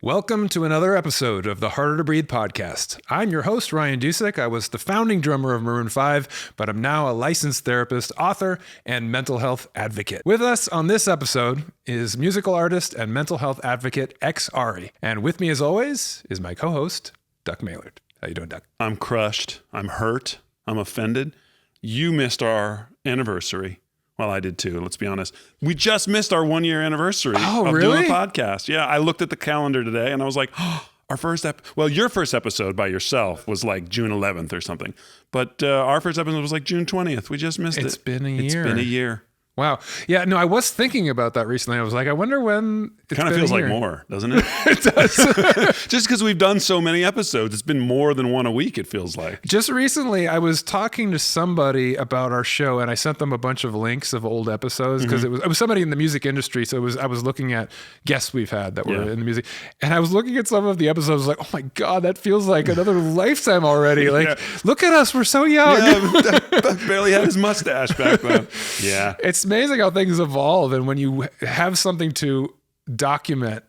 Welcome to another episode of the Harder to Breathe podcast. I'm your host, Ryan Dusick. I was the founding drummer of Maroon 5, but I'm now a licensed therapist, author, and mental health advocate. With us on this episode is musical artist and mental health advocate X ARI. And with me, as always, is my co-host, Duck Maylard. How you doing, Duck? I'm crushed. I'm hurt. I'm offended. You missed our anniversary. Well, I did too, let's be honest. We just missed our 1 year anniversary of doing a podcast. Yeah, I looked at the calendar today and I was like, oh, your first episode by yourself was like June 11th or something. But our first episode was like June 20th. We just missed it. It's been a year. It's been a year. Wow. Yeah, no, I was thinking about that recently. I was like, I wonder when it kind of feels like more, doesn't it? It does. Just because we've done so many episodes, it's been more than one a week, it feels like. Just recently, I was talking to somebody about our show, and I sent them a bunch of links of old episodes because it was somebody in the music industry. So I was looking at guests we've had that were in the music, and I was looking at some of the episodes like, oh my God, that feels like another lifetime already. Like, look at us, we're so young. Yeah, barely had his mustache back then. Yeah. It's amazing how things evolve, and when you have something to document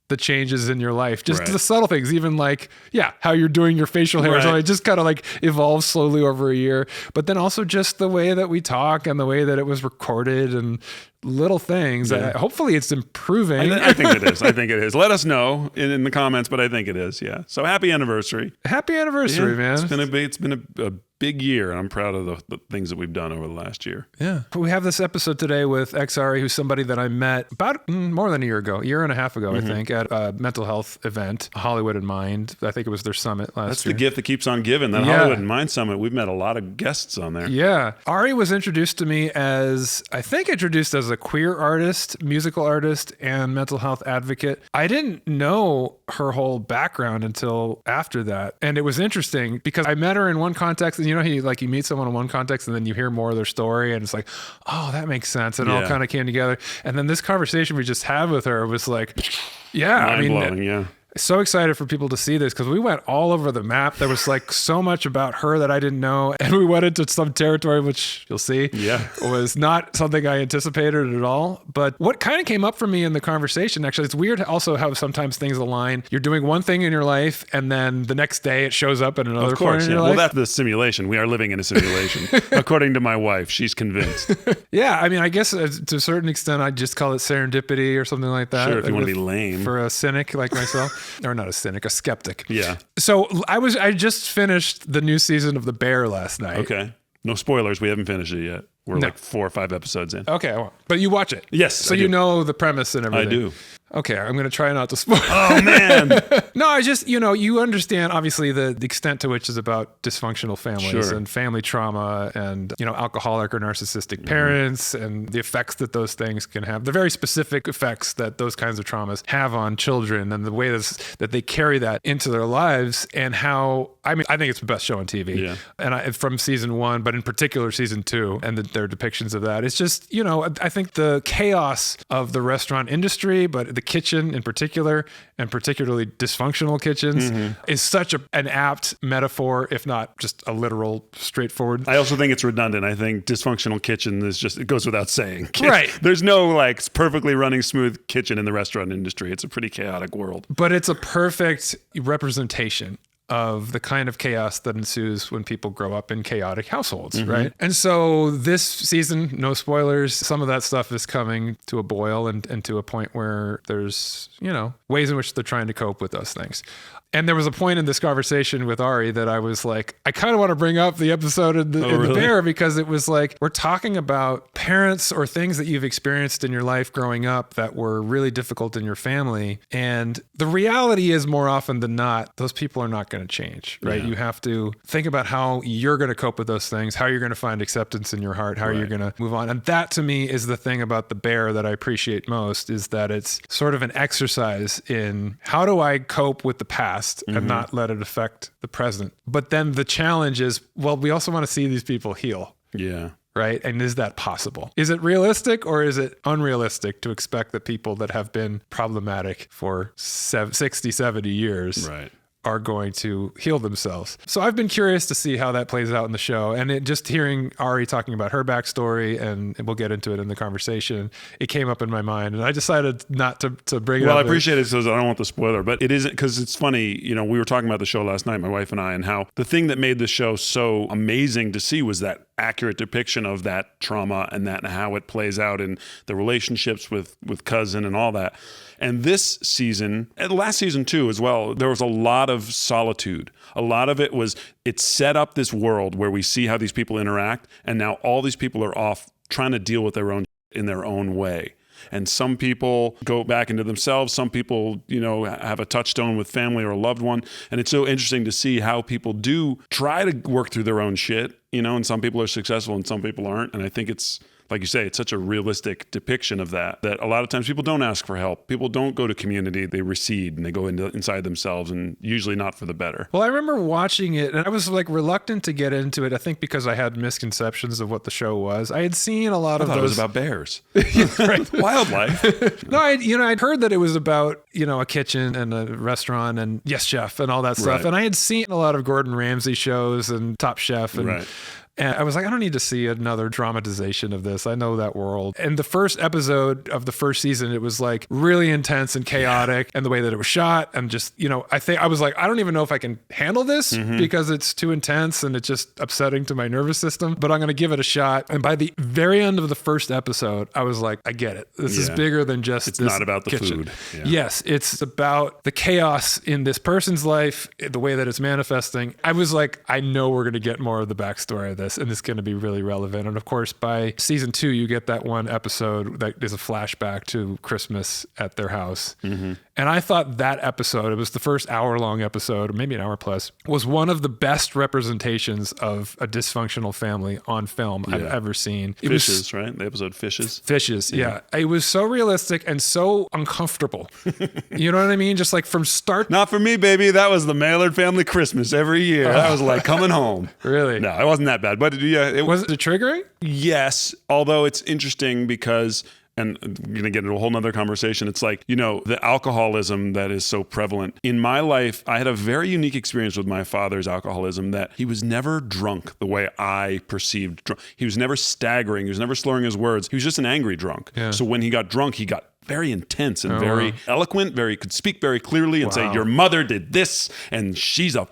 the changes in your life, just the subtle things, even like, how you're doing your facial hair. So it just kind of like evolves slowly over a year, but then also just the way that we talk and the way that it was recorded and little things. Hopefully it's improving. I think it is. I think it is. Let us know in the comments, but I think it is. Yeah. So happy anniversary. Happy anniversary, man. It's been a big year, and I'm proud of the things that we've done over the last year. Yeah. We have this episode today with X ARI, who's somebody that I met about more than a year and a half ago, I think, at a mental health event, Hollywood in Mind. I think it was their summit last year. That's the gift that keeps on giving, that Hollywood in Mind summit. We've met a lot of guests on there. Yeah. Ari was introduced to me as a queer artist, musical artist, and mental health advocate. I didn't know her whole background until after that. And it was interesting because I met her in one context, and you meet someone in one context and then you hear more of their story and it's like, oh, that makes sense. And it all kind of came together. And then this conversation we just had with her was like, mind-blowing, so excited for people to see this because we went all over the map. There was like so much about her that I didn't know. And we went into some territory, which you'll see was not something I anticipated at all. But what kind of came up for me in the conversation, actually, it's weird also how sometimes things align. You're doing one thing in your life and then the next day it shows up in another point in your life. Well, that's the simulation. We are living in a simulation. According to my wife, she's convinced. Yeah. I mean, I guess to a certain extent, I'd just call it serendipity or something like that. Sure, if you want to be lame. For a cynic like myself. Or not a cynic, a skeptic. Yeah. So I just finished the new season of The Bear last night. Okay. No spoilers. We haven't finished it yet. We're like 4 or 5 episodes in. Okay. But you watch it. Yes. So you know the premise and everything. I do. Okay, I'm going to try not to spoil. Oh, man. No, I just, you understand, obviously, the extent to which is about dysfunctional families and family trauma and, alcoholic or narcissistic parents and the effects that those things can have, the very specific effects that those kinds of traumas have on children and the way that they carry that into their lives and how, I think it's the best show on TV. Yeah. And from season 1, but in particular season 2 and their depictions of that. It's just, I think the chaos of the restaurant industry, but the kitchen in particular, and particularly dysfunctional kitchens, is such an apt metaphor, if not just a literal, straightforward. I also think it's redundant. I think dysfunctional kitchen it goes without saying. Right. There's no perfectly running smooth kitchen in the restaurant industry. It's a pretty chaotic world. But it's a perfect representation of the kind of chaos that ensues when people grow up in chaotic households, right? And so this season, no spoilers, some of that stuff is coming to a boil and to a point where there's, ways in which they're trying to cope with those things. And there was a point in this conversation with Ari that I was like, I kind of want to bring up the episode in The Bear because it was like, we're talking about parents or things that you've experienced in your life growing up that were really difficult in your family. And the reality is more often than not, those people are not going to change, right? You have to think about how you're going to cope with those things, how you're going to find acceptance in your heart, how you're going to move on. And that to me is the thing about The Bear that I appreciate most, is that it's sort of an exercise in how do I cope with the past and not let it affect the present. But then the challenge is, we also want to see these people heal. Yeah. Right? And is that possible? Is it realistic or is it unrealistic to expect that people that have been problematic for 60, 70 years are going to heal themselves. So I've been curious to see how that plays out in the show. And just hearing Ari talking about her backstory, and we'll get into it in the conversation, it came up in my mind. And I decided not to bring it up. Well, I appreciate it because I don't want the spoiler, but it isn't, because it's funny, we were talking about the show last night, my wife and I, and how the thing that made the show so amazing to see was that accurate depiction of that trauma and how it plays out in the relationships with cousin and all that. And this season, and last season too as well, there was a lot of solitude. A lot of it set up this world where we see how these people interact, and now all these people are off trying to deal with their own in their own way. And some people go back into themselves. Some people, have a touchstone with family or a loved one. And it's so interesting to see how people do try to work through their own shit, and some people are successful and some people aren't. And I think it's, like you say, it's such a realistic depiction of that a lot of times people don't ask for help. People don't go to community. They recede and they go inside themselves, and usually not for the better. Well, I remember watching it and I was reluctant to get into it. I think because I had misconceptions of what the show was. I had seen a lot of those. It was about bears. Right. Wildlife. No, I'd heard that it was about, a kitchen and a restaurant and Yes Chef and all that stuff. Right. And I had seen a lot of Gordon Ramsay shows and Top Chef and right. And I was like, I don't need to see another dramatization of this. I know that world. And the first episode of the first season, it was really intense and chaotic, and the way that it was shot, and just, I was like, I don't even know if I can handle this because it's too intense and it's just upsetting to my nervous system, but I'm going to give it a shot. And by the very end of the first episode, I was like, I get it. This is bigger than just it's this not about the kitchen. food. Yeah. Yes, it's about the chaos in this person's life, the way that it's manifesting. I was like, I know we're going to get more of the backstory of this, and it's going to be really relevant. And of course, by season 2, you get that one episode that is a flashback to Christmas at their house. Mm-hmm. And I thought that episode, it was the first hour-long episode, or maybe an hour plus, was one of the best representations of a dysfunctional family on film I've ever seen. Fishes, right? The episode Fishes. Fishes, yeah. It was so realistic and so uncomfortable. You know what I mean? Just from start. Not for me, baby. That was the Maillard family Christmas every year. That was like coming home. Really? No, it wasn't that bad. But was it triggering? Yes. Although it's interesting because, and I'm going to get into a whole nother conversation. It's the alcoholism that is so prevalent. In my life, I had a very unique experience with my father's alcoholism, that he was never drunk the way I perceived drunk. He was never staggering. He was never slurring his words. He was just an angry drunk. Yeah. So when he got drunk, he got very intense and very eloquent, could speak very clearly and say, your mother did this and she's a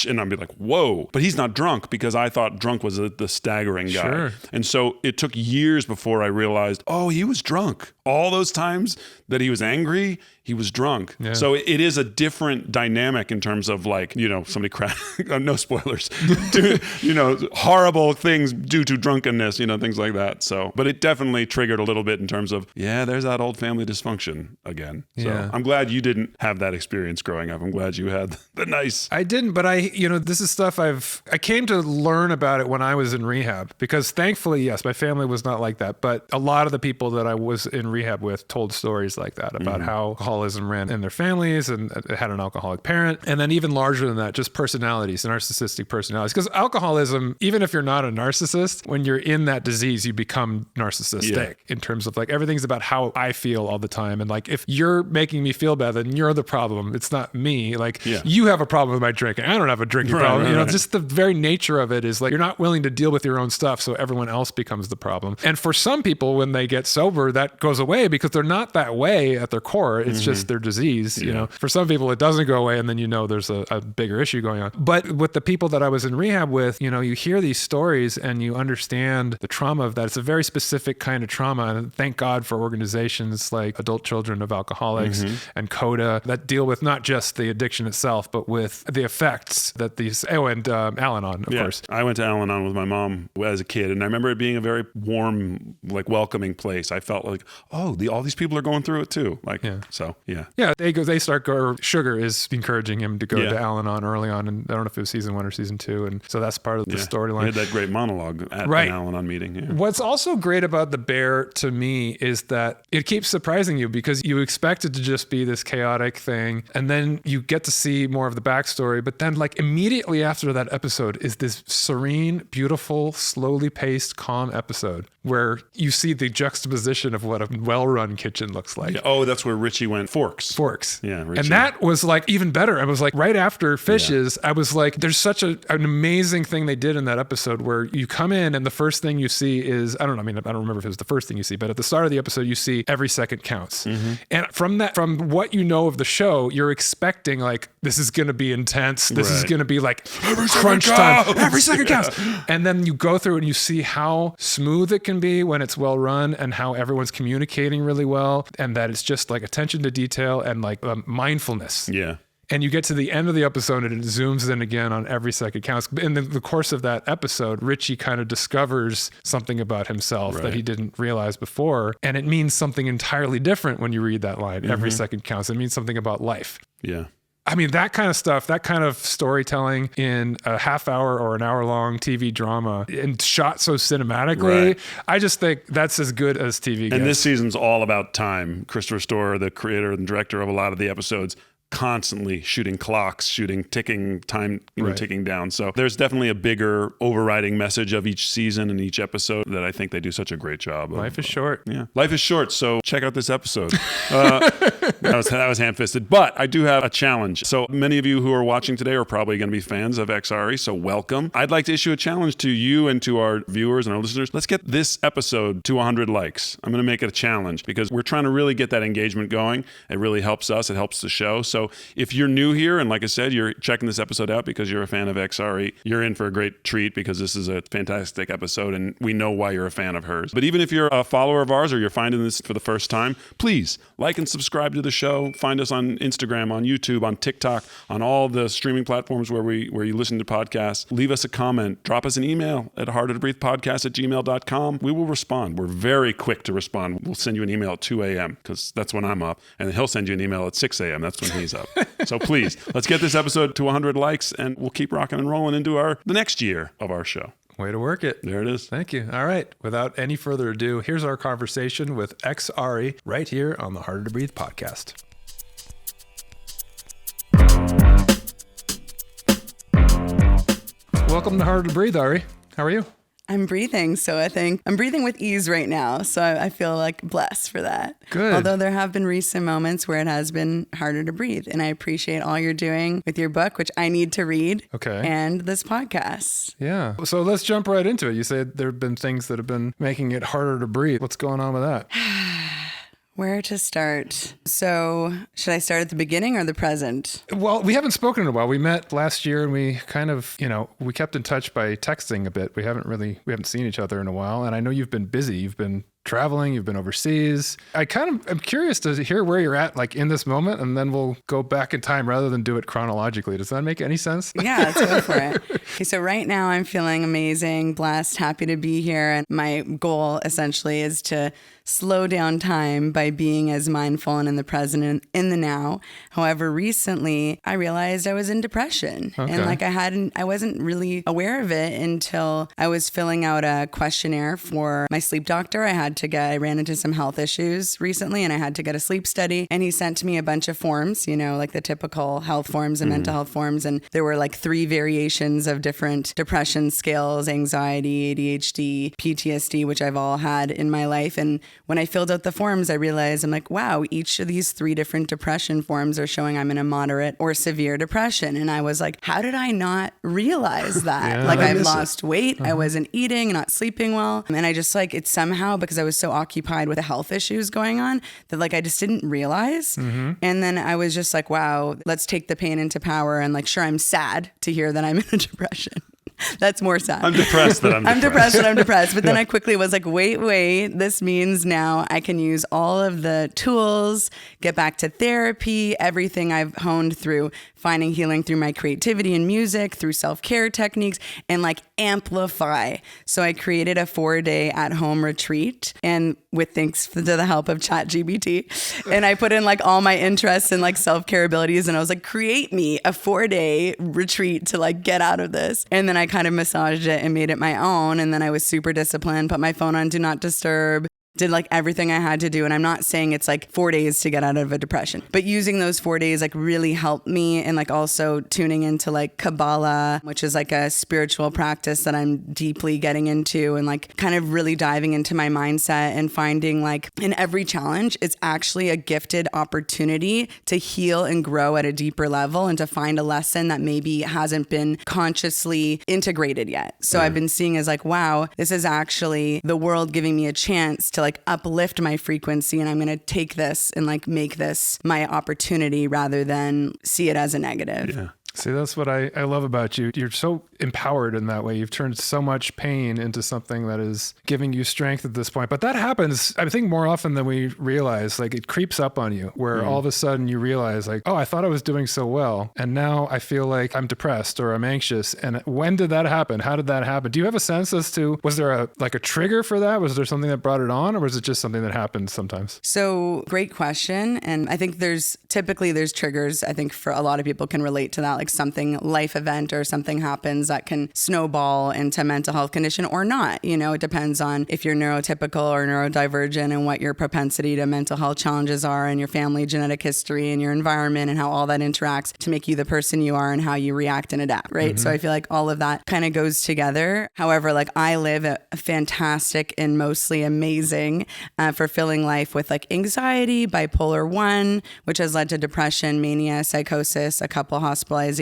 and I'd be like, whoa. But he's not drunk, because I thought drunk was the staggering guy. Sure. And so it took years before I realized, he was drunk. All those times that he was angry, he was drunk. Yeah. So it is a different dynamic in terms of somebody no spoilers, horrible things due to drunkenness, things like that. So, but it definitely triggered a little bit in terms of, there's that old family dysfunction again. So I'm glad you didn't have that experience growing up. I'm glad you had the nice. I didn't, but this is stuff I came to learn about it when I was in rehab, because thankfully, yes, my family was not like that. But a lot of the people that I was in rehab with told stories like that about how alcoholism ran in their families, and had an alcoholic parent. And then even larger than that, just personalities, narcissistic personalities. Because alcoholism, even if you're not a narcissist, when you're in that disease, you become narcissistic in terms of everything's about how I feel all the time. And if you're making me feel bad, then you're the problem. It's not me. You have a problem with my drinking. I don't have a drinking problem. Right. Just the very nature of it is you're not willing to deal with your own stuff, so everyone else becomes the problem. And for some people, when they get sober, that goes away because they're not that way at their core. It's just their disease. For some people, it doesn't go away, and then there's a bigger issue going on. But with the people that I was in rehab with, you hear these stories and you understand the trauma of that. It's a very specific kind of trauma, and thank God for organizations like Adult Children of Alcoholics and CODA that deal with not just the addiction itself, but with the effects that these, and Al-Anon, of course. I went to Al-Anon with my mom as a kid, and I remember it being a very warm, welcoming place. I felt all these people are going through it too. Yeah, they start Sugar is encouraging him to go to Al-Anon early on, and I don't know if it was season 1 or season 2, and so that's part of the storyline. He had that great monologue at an Al-Anon meeting. Yeah. What's also great about The Bear to me is that it keeps surprising you, because you expect it to just be this chaotic thing, and then you get to see more of the backstory, but then like immediately after that episode is this serene, beautiful, slowly paced, calm episode where you see the juxtaposition of what a well-run kitchen looks like. Yeah. Oh, that's where Richie went. Forks. Yeah, Richie. And that was like even better. I was like, right after Fishes, I was like, there's such an amazing thing they did in that episode where you come in and the first thing you see is, I don't remember if it was the first thing you see, but at the start of the episode, you see every second counts. And from what you know of the show, you're expecting like, this is going to be intense. This is going to be like crunch time. Every second counts. And then you go through and you see how smooth it can be when it's well run and how everyone's communicating really well. And that it's just like attention to detail and like mindfulness. Yeah. And you get to the end of the episode and it zooms in again on every second counts. In the course of that episode, Richie kind of discovers something about himself that he didn't realize before. And it means something entirely different when you read that line, every second counts. It means something about life. Yeah. I mean, that kind of stuff, that kind of storytelling in a half hour or an hour long TV drama and shot so cinematically, I just think that's as good as TV gets. And this season's all about time. Christopher Storer, the creator and director of a lot of the episodes, constantly shooting clocks, ticking time, ticking down. So there's definitely a bigger overriding message of each season and each episode that I think they do such a great job of. Life is short. Yeah. Life is short. So check out this episode. That was ham-fisted, but I do have a challenge. So many of you who are watching today are probably going to be fans of X ARI. So welcome. I'd like to issue a challenge to you and to our viewers and our listeners. Let's get this episode to 100 likes. I'm going to make it a challenge because we're trying to really get that engagement going. It really helps us. It helps the show. So if you're new here, and like I said, you're checking this episode out because you're a fan of X ARI, you're in for a great treat because this is a fantastic episode and we know why you're a fan of hers. But even if you're a follower of ours or you're finding this for the first time, please like and subscribe to the show. Find us on Instagram, on YouTube, on TikTok, on all the streaming platforms where you listen to podcasts. Leave us a comment. Drop us an email at hardertobreathepodcast@gmail.com. We will respond. We're very quick to respond. We'll send you an email at 2 a.m. because that's when I'm up. And he'll send you an email at 6 a.m. That's when he's up. So please, let's get this episode to 100 likes and we'll keep rocking and rolling into the next year of our show. Way to work it. There it is. Thank you. All right. Without any further ado, here's our conversation with X ARI right here on the Harder to Breathe podcast. Welcome to Harder to Breathe, Ari. How are you? I'm breathing, so I think I'm breathing with ease right now, so I feel like blessed for that. Good. Although there have been recent moments where it has been harder to breathe, and I appreciate all you're doing with your book, which I need to read, and this podcast. Yeah. So let's jump right into it. You said there have been things that have been making it harder to breathe. What's going on with that? Where to start? So should I start at the beginning or the present? Well, we haven't spoken in a while. We met last year and we kind of, we kept in touch by texting a bit. We haven't seen each other in a while. And I know you've been busy. You've been traveling, you've been overseas. I'm curious to hear where you're at like in this moment, and then we'll go back in time rather than do it chronologically. Does that make any sense? Yeah, let's go for it. Okay, so right now I'm feeling amazing, blessed, happy to be here. And my goal essentially is to slow down time by being as mindful and in the present and in the now. However, recently I realized I was in depression and like I wasn't really aware of it until I was filling out a questionnaire for my sleep doctor. I ran into some health issues recently and I had to get a sleep study, and he sent me a bunch of forms, like the typical health forms and mental health forms. And there were like 3 variations of different depression scales: anxiety, ADHD, PTSD, which I've all had in my life. And when I filled out the forms, I realized I'm like, wow, each of these 3 different depression forms are showing I'm in a moderate or severe depression. And I was like, how did I not realize that? I've lost weight. I wasn't eating, not sleeping well. And I just it's somehow, because I was so occupied with the health issues going on that I just didn't realize. And then I was just like, wow, let's take the pain into power. And sure, I'm sad to hear that I'm in a depression. That's more sad. I'm depressed that I'm depressed. I'm depressed that I'm depressed. But then I quickly was like, wait, this means now I can use all of the tools, get back to therapy, everything I've honed through finding healing through my creativity and music, through self-care techniques, and amplify. So I created a 4-day at-home retreat, and with thanks to the help of ChatGPT, and I put in all my interests and self-care abilities, and I was like, create me a 4-day retreat to get out of this. And then I kind of massaged it and made it my own. And then I was super disciplined, put my phone on Do Not Disturb, did like everything I had to do. And I'm not saying it's like 4 days to get out of a depression, but using those 4 days like really helped me. And like also tuning into like Kabbalah, which is like a spiritual practice that I'm deeply getting into, and like kind of really diving into my mindset and finding like in every challenge, it's actually a gifted opportunity to heal and grow at a deeper level and to find a lesson that maybe hasn't been consciously integrated yet. So I've been seeing as like, wow, this is actually the world giving me a chance to like uplift my frequency, and I'm going to take this and like make this my opportunity rather than see it as a negative. Yeah. See, that's what I love about you. You're so empowered in that way. You've turned so much pain into something that is giving you strength at this point. But that happens, I think, more often than we realize. Like, it creeps up on you where all of a sudden you realize like, oh, I thought I was doing so well, and now I feel like I'm depressed or I'm anxious. And when did that happen? How did that happen? Do you have a sense as to, was there a trigger for that? Was there something that brought it on, or was it just something that happened sometimes? So great question. And I think there's triggers. I think for a lot of people can relate to that. Like something life event or something happens that can snowball into mental health condition or not. You know, it depends on if you're neurotypical or neurodivergent and what your propensity to mental health challenges are, and your family genetic history and your environment and how all that interacts to make you the person you are and how you react and adapt, right? Mm-hmm. So I feel like all of that kind of goes together. However, like I live a fantastic and mostly amazing, fulfilling life with like anxiety, bipolar 1, which has led to depression, mania, psychosis, a couple hospitalizations.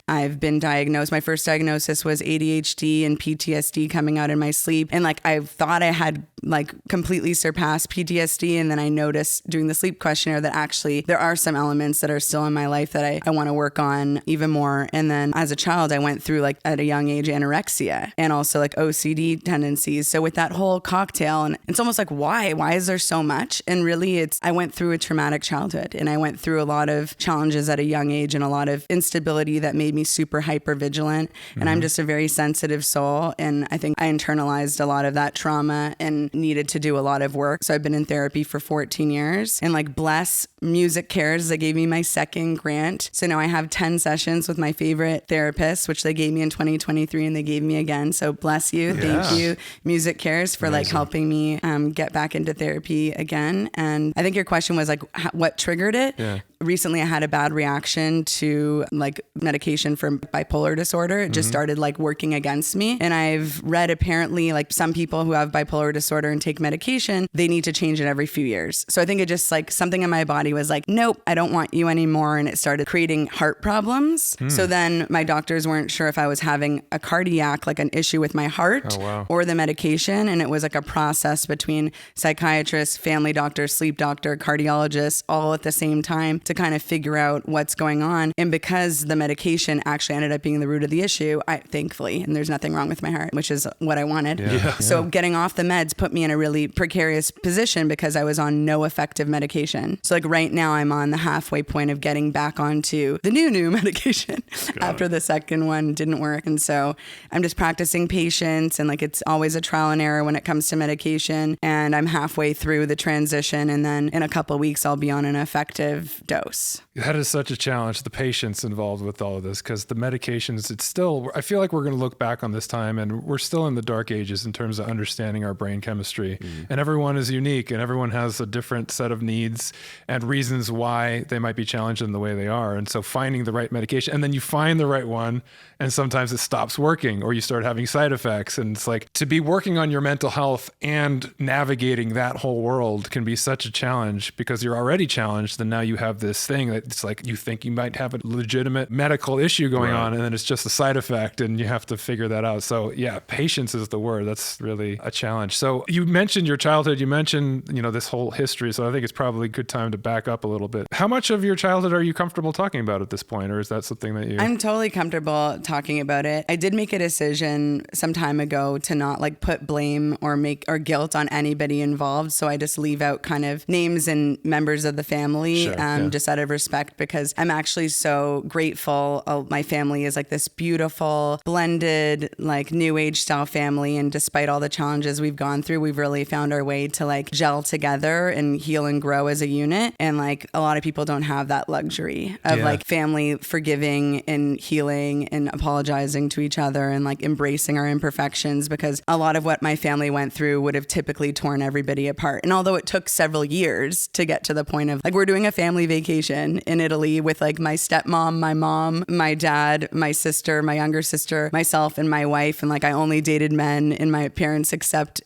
I've been diagnosed. My first diagnosis was ADHD and PTSD coming out in my sleep. And like, I thought I had like completely surpassed PTSD. And then I noticed doing the sleep questionnaire that actually there are some elements that are still in my life that I want to work on even more. And then as a child, I went through like at a young age anorexia and also like OCD tendencies. So with that whole cocktail, and it's almost like, why is there so much? And really I went through a traumatic childhood, and I went through a lot of challenges at a young age and a lot of instability that made me super hyper vigilant. Mm-hmm. And I'm just a very sensitive soul. And I think I internalized a lot of that trauma and needed to do a lot of work. So I've been in therapy for 14 years, and like bless Music Cares, they gave me my second grant. So now I have 10 sessions with my favorite therapist, which they gave me in 2023 and they gave me again. So bless you. Yeah. Thank you, Music Cares, for like helping me get back into therapy again. And I think your question was like, what triggered it? Yeah. Recently, I had a bad reaction to like medication for bipolar disorder. It just started like working against me. And I've read apparently like some people who have bipolar disorder and take medication, they need to change it every few years. So I think it just like something in my body was like, nope, I don't want you anymore. And it started creating heart problems. So then my doctors weren't sure if I was having a cardiac, like an issue with my heart or the medication. And it was like a process between psychiatrists, family doctor, sleep doctor, cardiologist, all at the same time to kind of figure out what's going on. And because the medication actually ended up being the root of the issue, thankfully, and there's nothing wrong with my heart, which is what I wanted. Yeah. So getting off the meds put me in a really precarious position because I was on no effective medication. So like right now I'm on the halfway point of getting back onto the new medication after the second one didn't work. And so I'm just practicing patience, and like it's always a trial and error when it comes to medication. And I'm halfway through the transition, and then in a couple of weeks I'll be on an effective dose. That is such a challenge, the patience involved with all of this, because the medications, it's still, I feel like we're going to look back on this time and we're still in the dark ages in terms of understanding our brain chemistry. And everyone is unique, and everyone has a different set of needs and reasons why they might be challenged in the way they are. And so finding the right medication, and then you find the right one, and sometimes it stops working or you start having side effects. And it's like, to be working on your mental health and navigating that whole world can be such a challenge, because you're already challenged, and now you have this thing that it's like you think you might have a legitimate medical issue going on, and then it's just a side effect, and you have to figure that out. So yeah, patience is the word. That's really a challenge. So you mentioned your childhood, you mentioned, this whole history. So I think it's probably a good time to back up a little bit. How much of your childhood are you comfortable talking about at this point? Or is that something that I'm totally comfortable talking about it. I did make a decision some time ago to not like put blame or guilt on anybody involved. So I just leave out kind of names and members of the family, just out of respect, because I'm actually so grateful. My family is like this beautiful blended, like new age style family. And despite all the challenges we've gone through, through, we've really found our way to like gel together and heal and grow as a unit. And like a lot of people don't have that luxury of like family forgiving and healing and apologizing to each other and like embracing our imperfections, because a lot of what my family went through would have typically torn everybody apart. And although it took several years to get to the point of like, we're doing a family vacation in Italy with like my stepmom, my mom, my dad, my sister, my younger sister, myself, and my wife. And like, I only dated men, and my parents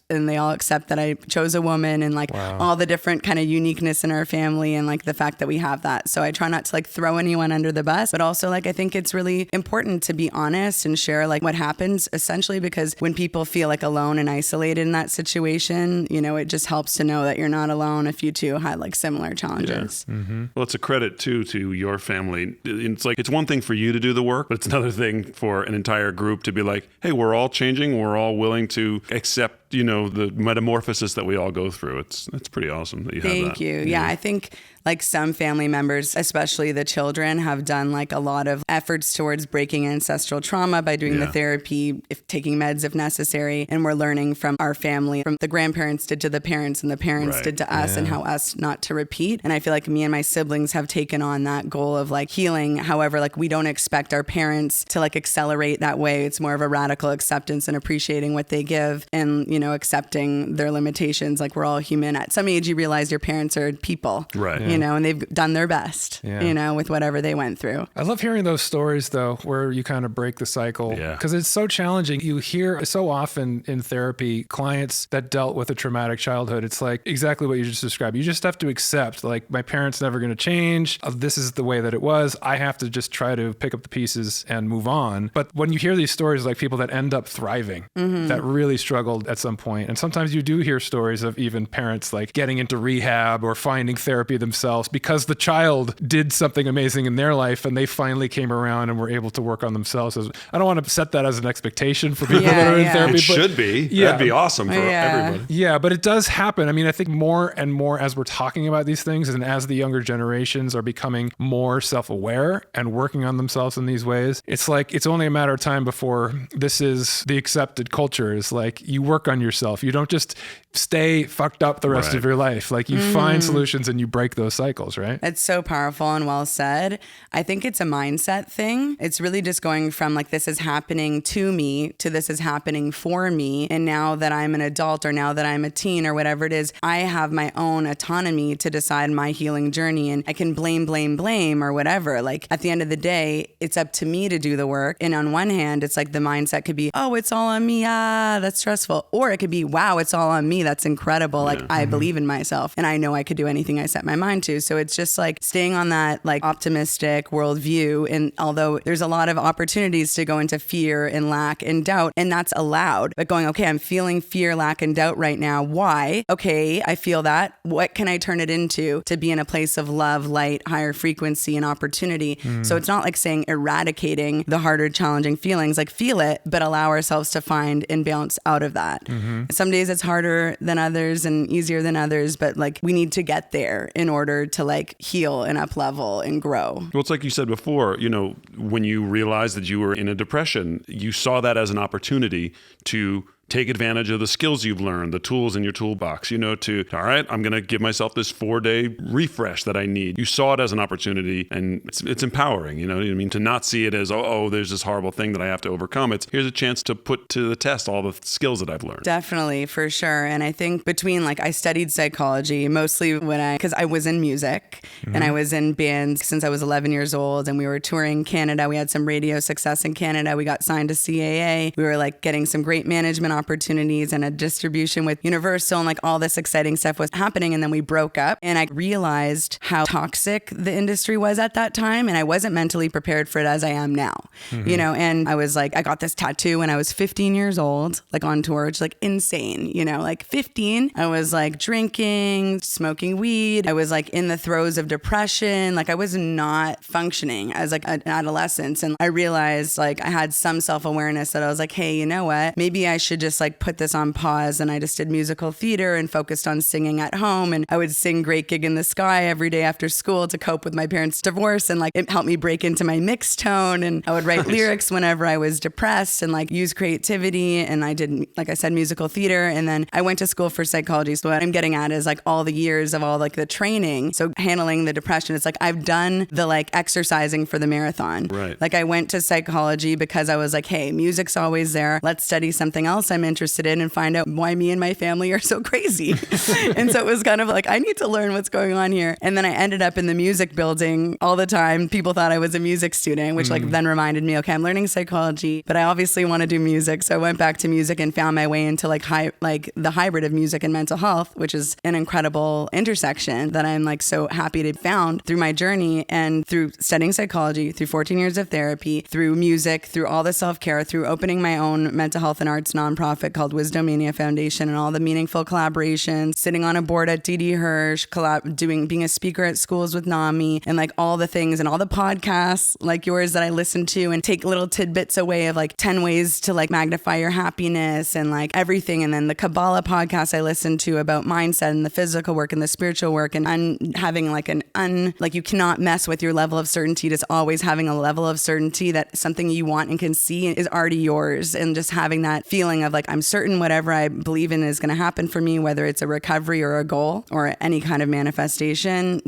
and they all accept that I chose a woman, and like all the different kind of uniqueness in our family, and like the fact that we have that. So I try not to like throw anyone under the bus, but also like, I think it's really important to be honest and share like what happens, essentially, because when people feel like alone and isolated in that situation, you know, it just helps to know that you're not alone if you two had like similar challenges. Yeah. Mm-hmm. Well, it's a credit too to your family. It's like, it's one thing for you to do the work, but it's another thing for an entire group to be like, hey, we're all changing. We're all willing to accept, you know, the metamorphosis that we all go through. It's pretty awesome that you have that. Thank you. Yeah, I think like some family members, especially the children, have done like a lot of efforts towards breaking ancestral trauma by doing the therapy, taking meds if necessary. And we're learning from our family, from the grandparents did to the parents, and the parents did to us, and how us not to repeat. And I feel like me and my siblings have taken on that goal of like healing. However, like we don't expect our parents to like accelerate that way. It's more of a radical acceptance and appreciating what they give, and, you know, accepting their limitations. Like we're all human. At some age, you realize your parents are people. Right. You know, and they've done their best, you know, with whatever they went through. I love hearing those stories, though, where you kind of break the cycle, because it's so challenging. You hear so often in therapy clients that dealt with a traumatic childhood. It's like exactly what you just described. You just have to accept, like, my parents never going to change. This is the way that it was. I have to just try to pick up the pieces and move on. But when you hear these stories, like people that end up thriving, that really struggled at some point. And sometimes you do hear stories of even parents like getting into rehab or finding therapy themselves because the child did something amazing in their life and they finally came around and were able to work on themselves. I don't want to set that as an expectation for people that are in therapy. It should be. That'd be awesome for everybody. Yeah, but it does happen. I mean, I think more and more as we're talking about these things, and as the younger generations are becoming more self-aware and working on themselves in these ways, it's like it's only a matter of time before this is the accepted culture. Is like you work on yourself. You don't just stay fucked up the rest of your life. Like you find solutions and you break those cycles, right? It's so powerful and well said. I think it's a mindset thing. It's really just going from like, this is happening to me to this is happening for me. And now that I'm an adult, or now that I'm a teen, or whatever it is, I have my own autonomy to decide my healing journey, and I can blame or whatever. Like at the end of the day, it's up to me to do the work. And on one hand, it's like the mindset could be, oh, it's all on me. That's stressful. Or it could be, wow, it's all on me. That's incredible. Like I believe in myself and I know I could do anything I set my mind to. So it's just like staying on that like optimistic worldview. And although there's a lot of opportunities to go into fear and lack and doubt, and that's allowed, but going, okay, I'm feeling fear, lack, and doubt right now. Why? Okay, I feel that. What can I turn it into to be in a place of love, light, higher frequency, and opportunity? So it's not like saying eradicating the harder, challenging feelings, like feel it, but allow ourselves to find and bounce out of that. Some days it's harder than others and easier than others, but like we need to get there in order to like heal and up level and grow. Well, it's like you said before, you know, when you realized that you were in a depression, you saw that as an opportunity to take advantage of the skills you've learned, the tools in your toolbox, you know, all right, I'm going to give myself this 4-day refresh that I need. You saw it as an opportunity, and it's empowering, you know what I mean? To not see it as, oh, there's this horrible thing that I have to overcome. It's here's a chance to put to the test all the skills that I've learned. Definitely, for sure. And I think between like, I studied psychology mostly because I was in music and I was in bands since I was 11 years old, and we were touring Canada. We had some radio success in Canada. We got signed to CAA. We were like getting some great management opportunities and a distribution with Universal, and like all this exciting stuff was happening. And then we broke up, and I realized how toxic the industry was at that time. And I wasn't mentally prepared for it as I am now, you know, and I was like, I got this tattoo when I was 15 years old, like on tour, which is like insane, you know, like 15, I was like drinking, smoking weed. I was like in the throes of depression. Like I was not functioning as like an adolescent. And I realized like I had some self-awareness that I was like, hey, you know what, maybe I should just just like put this on pause. And I just did musical theater and focused on singing at home. And I would sing Great Gig in the Sky every day after school to cope with my parents' divorce. And like it helped me break into my mixed tone. And I would write lyrics whenever I was depressed and like use creativity. And I did, like I said, musical theater. And then I went to school for psychology. So what I'm getting at is like all the years of all like the training. So handling the depression, it's like I've done the like exercising for the marathon. Right. Like I went to psychology because I was like, hey, music's always there. Let's study something else I'm interested in and find out why me and my family are so crazy. And so it was kind of like, I need to learn what's going on here. And then I ended up in the music building all the time. People thought I was a music student, which like then reminded me, okay, I'm learning psychology, but I obviously want to do music. So I went back to music and found my way into like the hybrid of music and mental health, which is an incredible intersection that I'm like so happy to have found through my journey and through studying psychology, through 14 years of therapy, through music, through all the self-care, through opening my own mental health and arts nonprofit called Wisdomania Foundation and all the meaningful collaborations, sitting on a board at D.D. Hirsch, being a speaker at schools with NAMI, and like all the things and all the podcasts like yours that I listen to and take little tidbits away of like 10 ways to like magnify your happiness and like everything. And then the Kabbalah podcast I listen to about mindset and the physical work and the spiritual work and having like like you cannot mess with your level of certainty. Just always having a level of certainty that something you want and can see is already yours. And just having that feeling of like, I'm certain whatever I believe in is going to happen for me, whether it's a recovery or a goal or any kind of manifestation,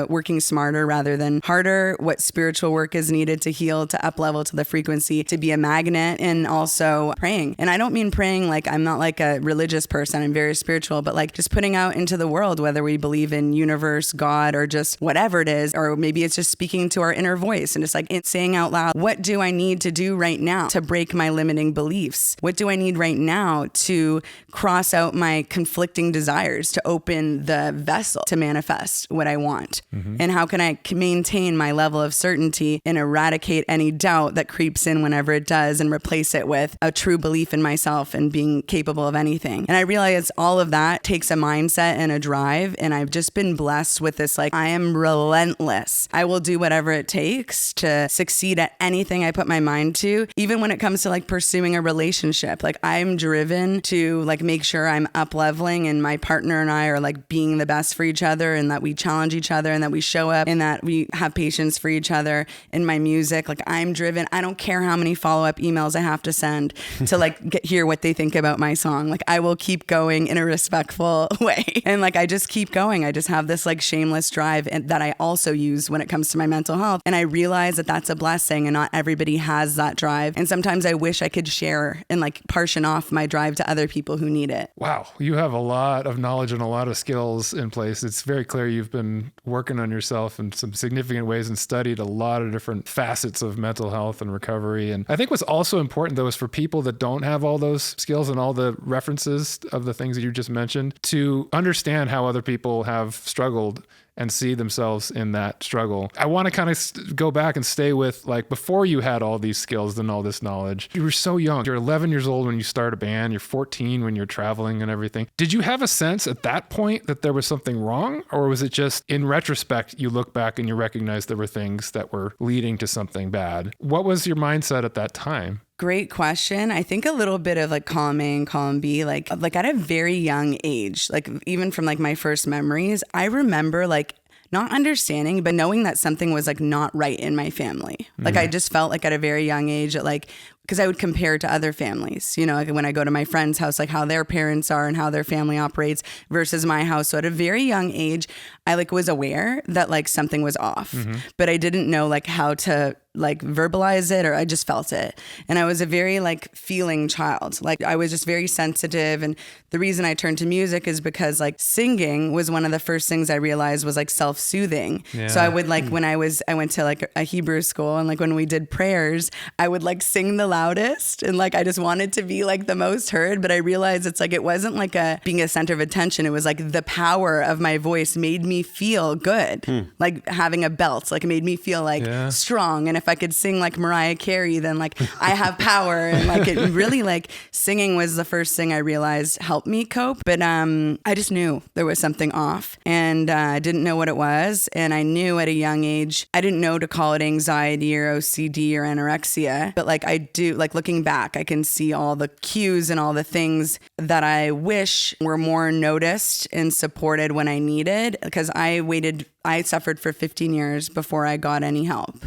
working smarter rather than harder, what spiritual work is needed to heal, to up level to the frequency, to be a magnet, and also praying. And I don't mean praying like I'm not like a religious person. I'm very spiritual, but like just putting out into the world, whether we believe in universe, God, or just whatever it is, or maybe it's just speaking to our inner voice and just like saying out loud, what do I need to do right now to break my limiting beliefs? What do I need right now to cross out my conflicting desires, to open the vessel to manifest what I want? And how can I maintain my level of certainty and eradicate any doubt that creeps in whenever it does and replace it with a true belief in myself and being capable of anything? And I realize all of that takes a mindset and a drive. And I've just been blessed with this, like, I am relentless. I will do whatever it takes to succeed at anything I put my mind to, even when it comes to like pursuing a relationship. Like I'm driven to like make sure I'm up leveling and my partner and I are like being the best for each other and that we challenge each other and that we show up and that we have patience for each other. In my music, like I'm driven. I don't care how many follow-up emails I have to send to like hear what they think about my song. Like I will keep going in a respectful way. And like I just keep going. I just have this like shameless drive that I also use when it comes to my mental health. And I realize that that's a blessing and not everybody has that drive. And sometimes I wish I could share and like partition off my drive to other people who need it. Wow. You have a lot of knowledge and a lot of skills in place. It's very clear you've been working on yourself in some significant ways and studied a lot of different facets of mental health and recovery. And I think what's also important though is for people that don't have all those skills and all the references of the things that you just mentioned to understand how other people have struggled and see themselves in that struggle. I want to kind of go back and stay with like before you had all these skills and all this knowledge. You were so young. You're 11 years old when you start a band. You're 14 when you're traveling and everything. Did you have a sense at that point that there was something wrong? Or was it just in retrospect, you look back and you recognize there were things that were leading to something bad? What was your mindset at that time? Great question. I think a little bit of like column A and column B, like at a very young age, like even from like my first memories, I remember like not understanding, but knowing that something was like not right in my family. Like I just felt like at a very young age that like, because I would compare to other families, you know, like when I go to my friend's house, like how their parents are and how their family operates versus my house. So at a very young age, I like was aware that like something was off, but I didn't know like how to like verbalize it, or I just felt it. And I was a very like feeling child. Like I was just very sensitive. And the reason I turned to music is because like singing was one of the first things I realized was like self-soothing. Yeah. So I would like when I went to like a Hebrew school, and like when we did prayers, I would like sing the loudest, and like I just wanted to be like the most heard. But I realized it's like it wasn't like being a center of attention. It was like the power of my voice made me feel good. Like having a belt, like it made me feel like strong. And if I could sing like Mariah Carey, then like I have power. And like it really like singing was the first thing I realized helped me cope. But I just knew there was something off, and I didn't know what it was. And I knew at a young age, I didn't know to call it anxiety or OCD or anorexia, but like I do to, like, looking back, I can see all the cues and all the things that I wish were more noticed and supported when I needed, because I suffered for 15 years before I got any help.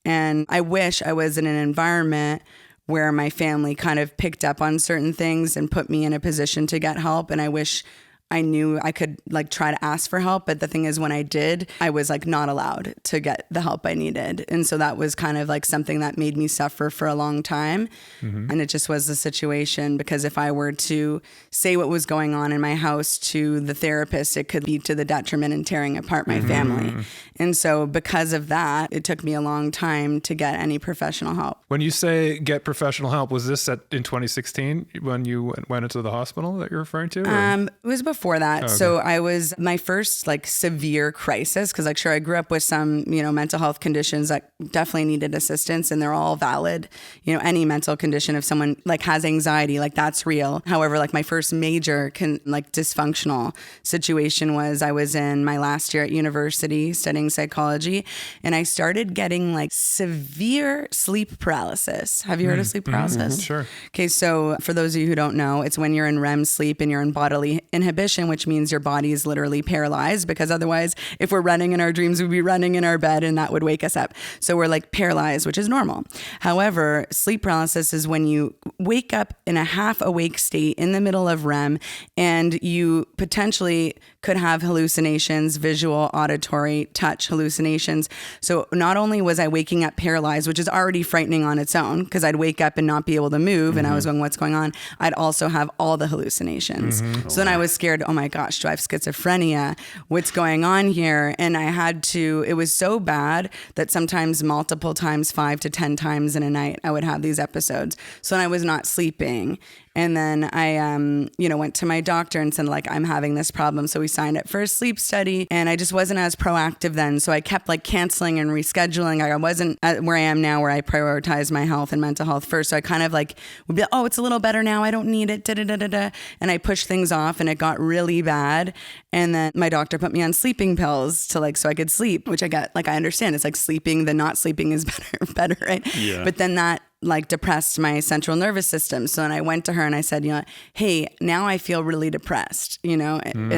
And I wish I was in an environment where my family kind of picked up on certain things and put me in a position to get help. And I wish I knew I could, like, try to ask for help. But the thing is, when I did, I was, like, not allowed to get the help I needed. And so that was kind of like something that made me suffer for a long time. And it just was the situation, because if I were to say what was going on in my house to the therapist, it could lead to the detriment and tearing apart my family. And so because of that, it took me a long time to get any professional help. When you say get professional help, was this in 2016 when you went into the hospital that you're referring to? It was before that. Okay. So I was my first, like, severe crisis, because, like, sure, I grew up with some, mental health conditions that definitely needed assistance, and they're all valid. Any mental condition, if someone, like, has anxiety, like, that's real. However, like, my first major dysfunctional situation was I was in my last year at university studying psychology, and I started getting, like, severe sleep paralysis. Have you heard of sleep paralysis? Sure. Okay, so for those of you who don't know, it's when you're in REM sleep and you're in bodily inhibition, which means your body is literally paralyzed, because otherwise, if we're running in our dreams, we'd be running in our bed and that would wake us up. So we're, like, paralyzed, which is normal. However, sleep paralysis is when you wake up in a half awake state in the middle of REM, and you potentially could have hallucinations, visual, auditory, touch hallucinations. So not only was I waking up paralyzed, which is already frightening on its own, because I'd wake up and not be able to move, and I was going, what's going on? I'd also have all the hallucinations. So then I was scared, oh my gosh, do I have schizophrenia? What's going on here? And it was so bad that sometimes multiple times, 5 to 10 times in a night, I would have these episodes. So then I was not sleeping. And then I, went to my doctor and said, like, I'm having this problem. So we signed up for a sleep study, and I just wasn't as proactive then. So I kept, like, canceling and rescheduling. I wasn't at where I am now, where I prioritize my health and mental health first. So I kind of, like, would be like, oh, it's a little better now, I don't need it, And I pushed things off, and it got really bad. And then my doctor put me on sleeping pills so I could sleep, which I got, like, I understand. It's like sleeping, the not sleeping is better, right? Yeah. But then that, like, depressed my central nervous system. So then I went to her and I said, hey, now I feel really depressed, and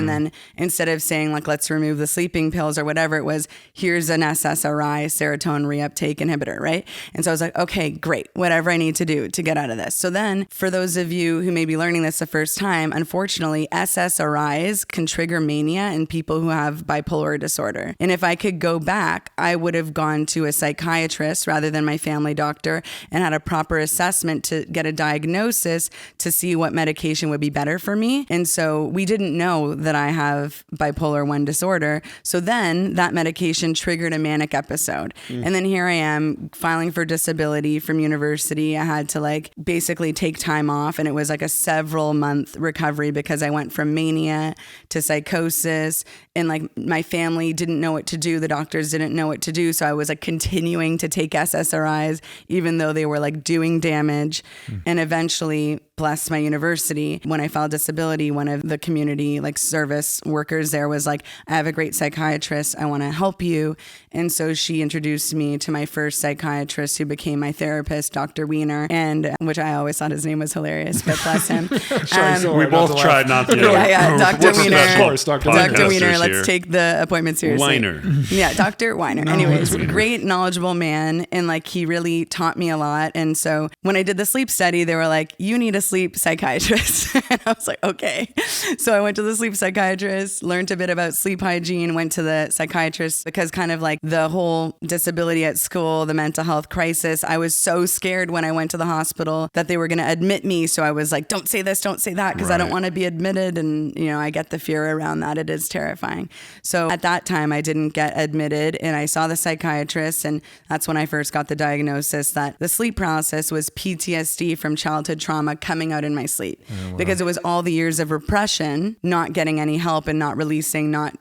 then instead of saying, like, let's remove the sleeping pills or whatever, it was, here's an SSRI, serotonin reuptake inhibitor, right? And so I was like, okay, great, whatever I need to do to get out of this. So then for those of you who may be learning this the first time, unfortunately, SSRIs can trigger mania in people who have bipolar disorder. And if I could go back, I would have gone to a psychiatrist rather than my family doctor and had a proper assessment to get a diagnosis to see what medication would be better for me. And so we didn't know that I have bipolar 1 disorder. So then that medication triggered a manic episode. And then here I am filing for disability from university. I had to, like, basically take time off, and it was like a several month recovery because I went from mania to psychosis, and, like, my family didn't know what to do. The doctors didn't know what to do. So I was, like, continuing to take SSRIs, even though they were, like, doing damage. And eventually, bless my university, when I filed disability, one of the community, like, service workers there was like, I have a great psychiatrist, I want to help you. And so she introduced me to my first psychiatrist, who became my therapist, Dr. Wiener, and which I always thought his name was hilarious, but bless him. We both tried not to. Yeah, Dr. Wiener. Of course, Dr. Wiener. Let's take the appointment seriously. Weiner. Yeah, Dr. Weiner. Anyways, great, knowledgeable man, and, like, he really taught me a lot. And so when I did the sleep study, they were like, you need a sleep psychiatrist. And I was like, okay. So I went to the sleep psychiatrist, learned a bit about sleep hygiene, went to the psychiatrist, because kind of like the whole disability at school, the mental health crisis, I was so scared when I went to the hospital that they were going to admit me. So I was like, don't say this, don't say that, because I don't want to be admitted. And, I get the fear around that. It is terrifying. So at that time, I didn't get admitted, and I saw the psychiatrist, and that's when I first got the diagnosis that the sleep paralysis was PTSD from childhood trauma coming out in my sleep. Because it was all the years of repression, not getting any help and not releasing, not,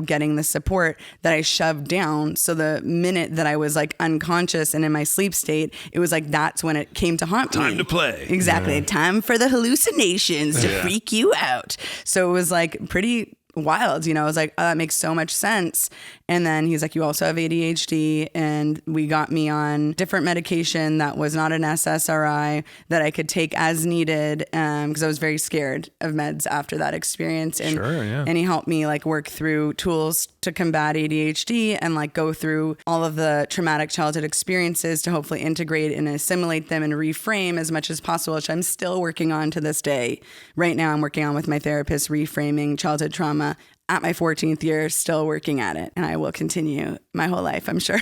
getting the support that I shoved down. So the minute that I was, like, unconscious and in my sleep state, it was like, that's when it came to haunt me. Time to play. Exactly. Time for the hallucinations to freak you out. So it was, like, pretty wild. I was like, oh, that makes so much sense. And then he's like, you also have ADHD. And we got me on different medication that was not an SSRI that I could take as needed. Cause I was very scared of meds after that experience. And, and he helped me like work through tools to combat ADHD and like go through all of the traumatic childhood experiences to hopefully integrate and assimilate them and reframe as much as possible, which I'm still working on to this day. Right now I'm working on with my therapist, reframing childhood trauma at my 14th year, still working at it. And I will continue my whole life, I'm sure.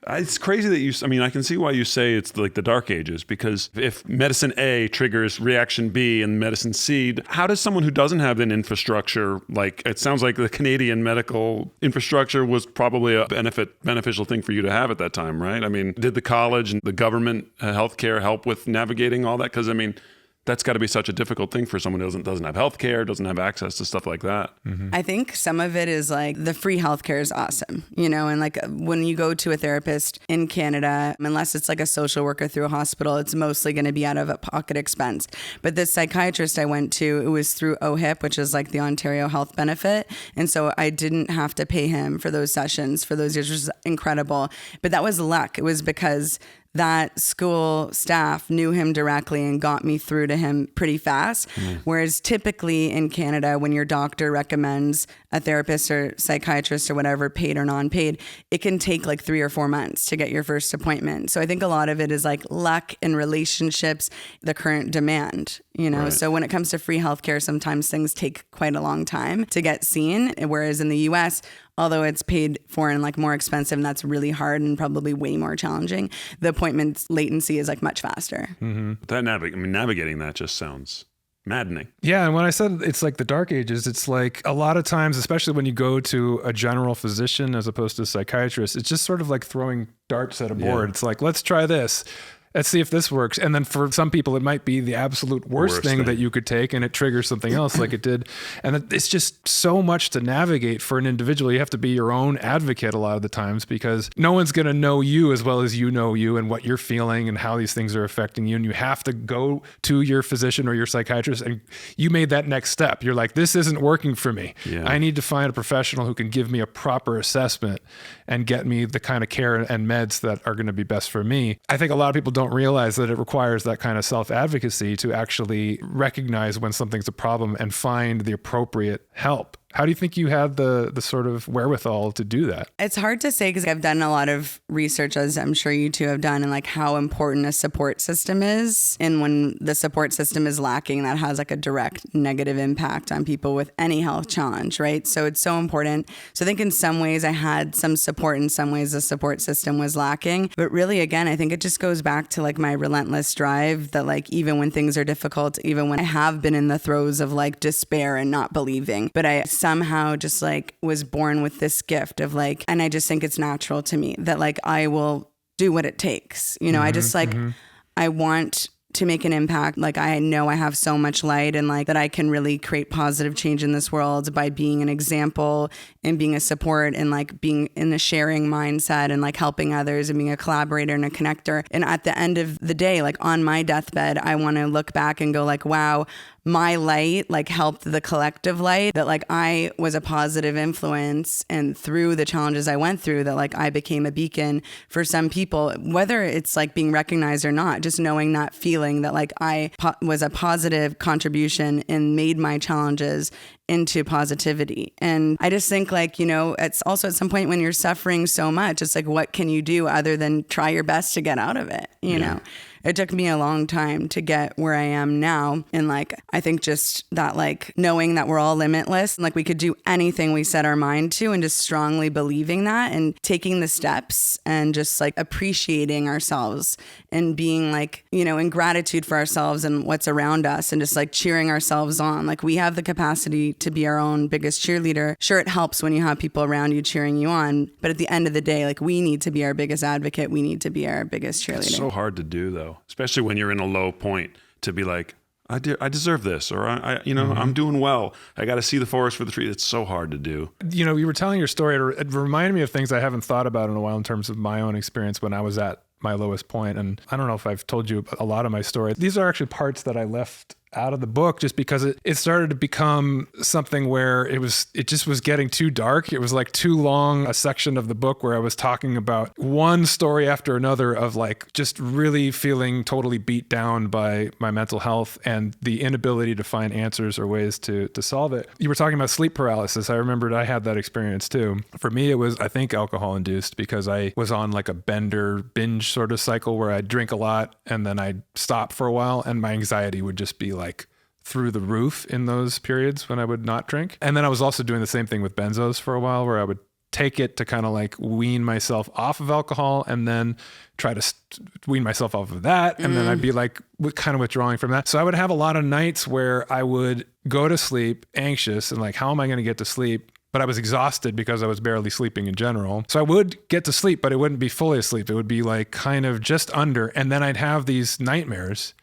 It's crazy that I can see why you say it's like the dark ages, because if medicine A triggers reaction B and medicine C, how does someone who doesn't have an infrastructure, like it sounds like the Canadian medical infrastructure was probably a beneficial thing for you to have at that time, right? I mean, did the college and the government healthcare help with navigating all that? Because I mean, that's got to be such a difficult thing for someone who doesn't have healthcare, doesn't have access to stuff like that. Mm-hmm. I think some of it is like the free healthcare is awesome, and like when you go to a therapist in Canada, unless it's like a social worker through a hospital, it's mostly going to be out of a pocket expense. But this psychiatrist I went to, it was through OHIP, which is like the Ontario Health Benefit. And so I didn't have to pay him for those sessions for those years, which was incredible. But that was luck. It was because that school staff knew him directly and got me through to him pretty fast. Whereas typically in Canada, when your doctor recommends a therapist or psychiatrist or whatever, paid or non-paid, it can take like 3 or 4 months to get your first appointment. So I think a lot of it is like luck and relationships, the current demand, Right. So when it comes to free healthcare, sometimes things take quite a long time to get seen. Whereas in the US, although it's paid for and like more expensive, and that's really hard and probably way more challenging, the appointment latency is like much faster. Mm-hmm. That navigating that just sounds maddening. Yeah, and when I said it's like the dark ages, it's like a lot of times, especially when you go to a general physician as opposed to a psychiatrist, it's just sort of like throwing darts at a board. It's like, let's try this. Let's see if this works. And then for some people, it might be the absolute worst thing that you could take, and it triggers something else like it did. And it's just so much to navigate for an individual. You have to be your own advocate a lot of the times, because no one's going to know you as well as you know you and what you're feeling and how these things are affecting you. And you have to go to your physician or your psychiatrist, and you made that next step. You're like, this isn't working for me. Yeah. I need to find a professional who can give me a proper assessment and get me the kind of care and meds that are going to be best for me. I think a lot of people don't realize that it requires that kind of self-advocacy to actually recognize when something's a problem and find the appropriate help. How do you think you had the sort of wherewithal to do that? It's hard to say, because I've done a lot of research, as I'm sure you two have done, and like how important a support system is. And when the support system is lacking, that has like a direct negative impact on people with any health challenge, right? So it's so important. So I think in some ways I had some support, in some ways the support system was lacking. But really, again, I think it just goes back to like my relentless drive that like even when things are difficult, even when I have been in the throes of like despair and not believing, but I somehow just like was born with this gift of like, and I just think it's natural to me that like I will do what it takes. I just like, I want to make an impact. Like I know I have so much light, and like that I can really create positive change in this world by being an example and being a support and like being in a sharing mindset and like helping others and being a collaborator and a connector. And at the end of the day, like on my deathbed, I want to look back and go like, wow, my light like helped the collective light, that like I was a positive influence, and through the challenges I went through, that like I became a beacon for some people, whether it's like being recognized or not, just knowing that feeling that like I was a positive contribution and made my challenges into positivity. And I just think like, it's also at some point when you're suffering so much, it's like, what can you do other than try your best to get out of it? You know, it took me a long time to get where I am now. And like, I think just that like knowing that we're all limitless and like we could do anything we set our mind to, and just strongly believing that and taking the steps and just like appreciating ourselves and being like, in gratitude for ourselves and what's around us, and just like cheering ourselves on. Like we have the capacity to be our own biggest cheerleader. Sure, it helps when you have people around you cheering you on, but at the end of the day, like we need to be our biggest advocate. We need to be our biggest cheerleader. It's so hard to do though, especially when you're in a low point, to be like, I deserve this, or I'm doing well. I got to see the forest for the trees. It's so hard to do. You were telling your story. It reminded me of things I haven't thought about in a while in terms of my own experience when I was at my lowest point. And I don't know if I've told you a lot of my story. These are actually parts that I left out of the book just because it started to become something where it just was getting too dark. It was like too long a section of the book where I was talking about one story after another of like just really feeling totally beat down by my mental health and the inability to find answers or ways to solve it. You were talking about sleep paralysis. I remembered I had that experience too. For me, it was, I think, alcohol induced because I was on like a bender binge sort of cycle where I'd drink a lot and then I'd stop for a while and my anxiety would just be like through the roof in those periods when I would not drink. And then I was also doing the same thing with benzos for a while where I would take it to kind of like wean myself off of alcohol and then try to wean myself off of that. And then I'd be like kind of withdrawing from that. So I would have a lot of nights where I would go to sleep anxious and like, how am I going to get to sleep? But I was exhausted because I was barely sleeping in general. So I would get to sleep, but it wouldn't be fully asleep. It would be like kind of just under. And then I'd have these nightmares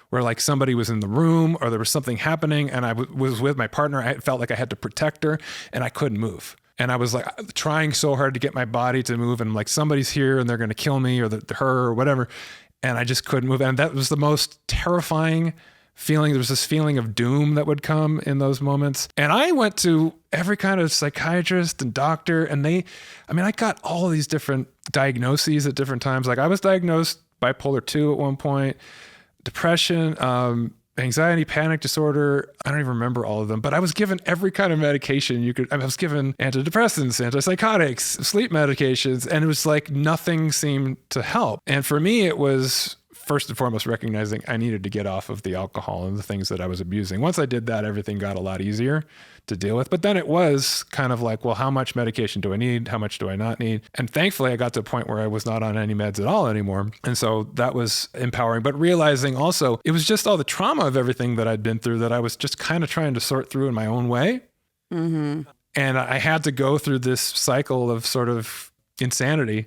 where like somebody was in the room or there was something happening and I was with my partner. I felt like I had to protect her and I couldn't move. And I was like trying so hard to get my body to move and like somebody's here and they're going to kill me or her or whatever. And I just couldn't move. And that was the most terrifying feeling. There was this feeling of doom that would come in those moments. And I went to every kind of psychiatrist and doctor and I got all these different diagnoses at different times. Like I was diagnosed bipolar 2 at one point, depression, anxiety, panic disorder. I don't even remember all of them, but I was given every kind of medication I was given antidepressants, antipsychotics, sleep medications, and it was like nothing seemed to help. And for me, it was first and foremost recognizing I needed to get off of the alcohol and the things that I was abusing. Once I did that, everything got a lot easier to deal with. But then it was kind of like, well, how much medication do I need? How much do I not need? And thankfully, I got to a point where I was not on any meds at all anymore. And so that was empowering. But realizing also, it was just all the trauma of everything that I'd been through that I was just kind of trying to sort through in my own way. Mm-hmm. And I had to go through this cycle of sort of insanity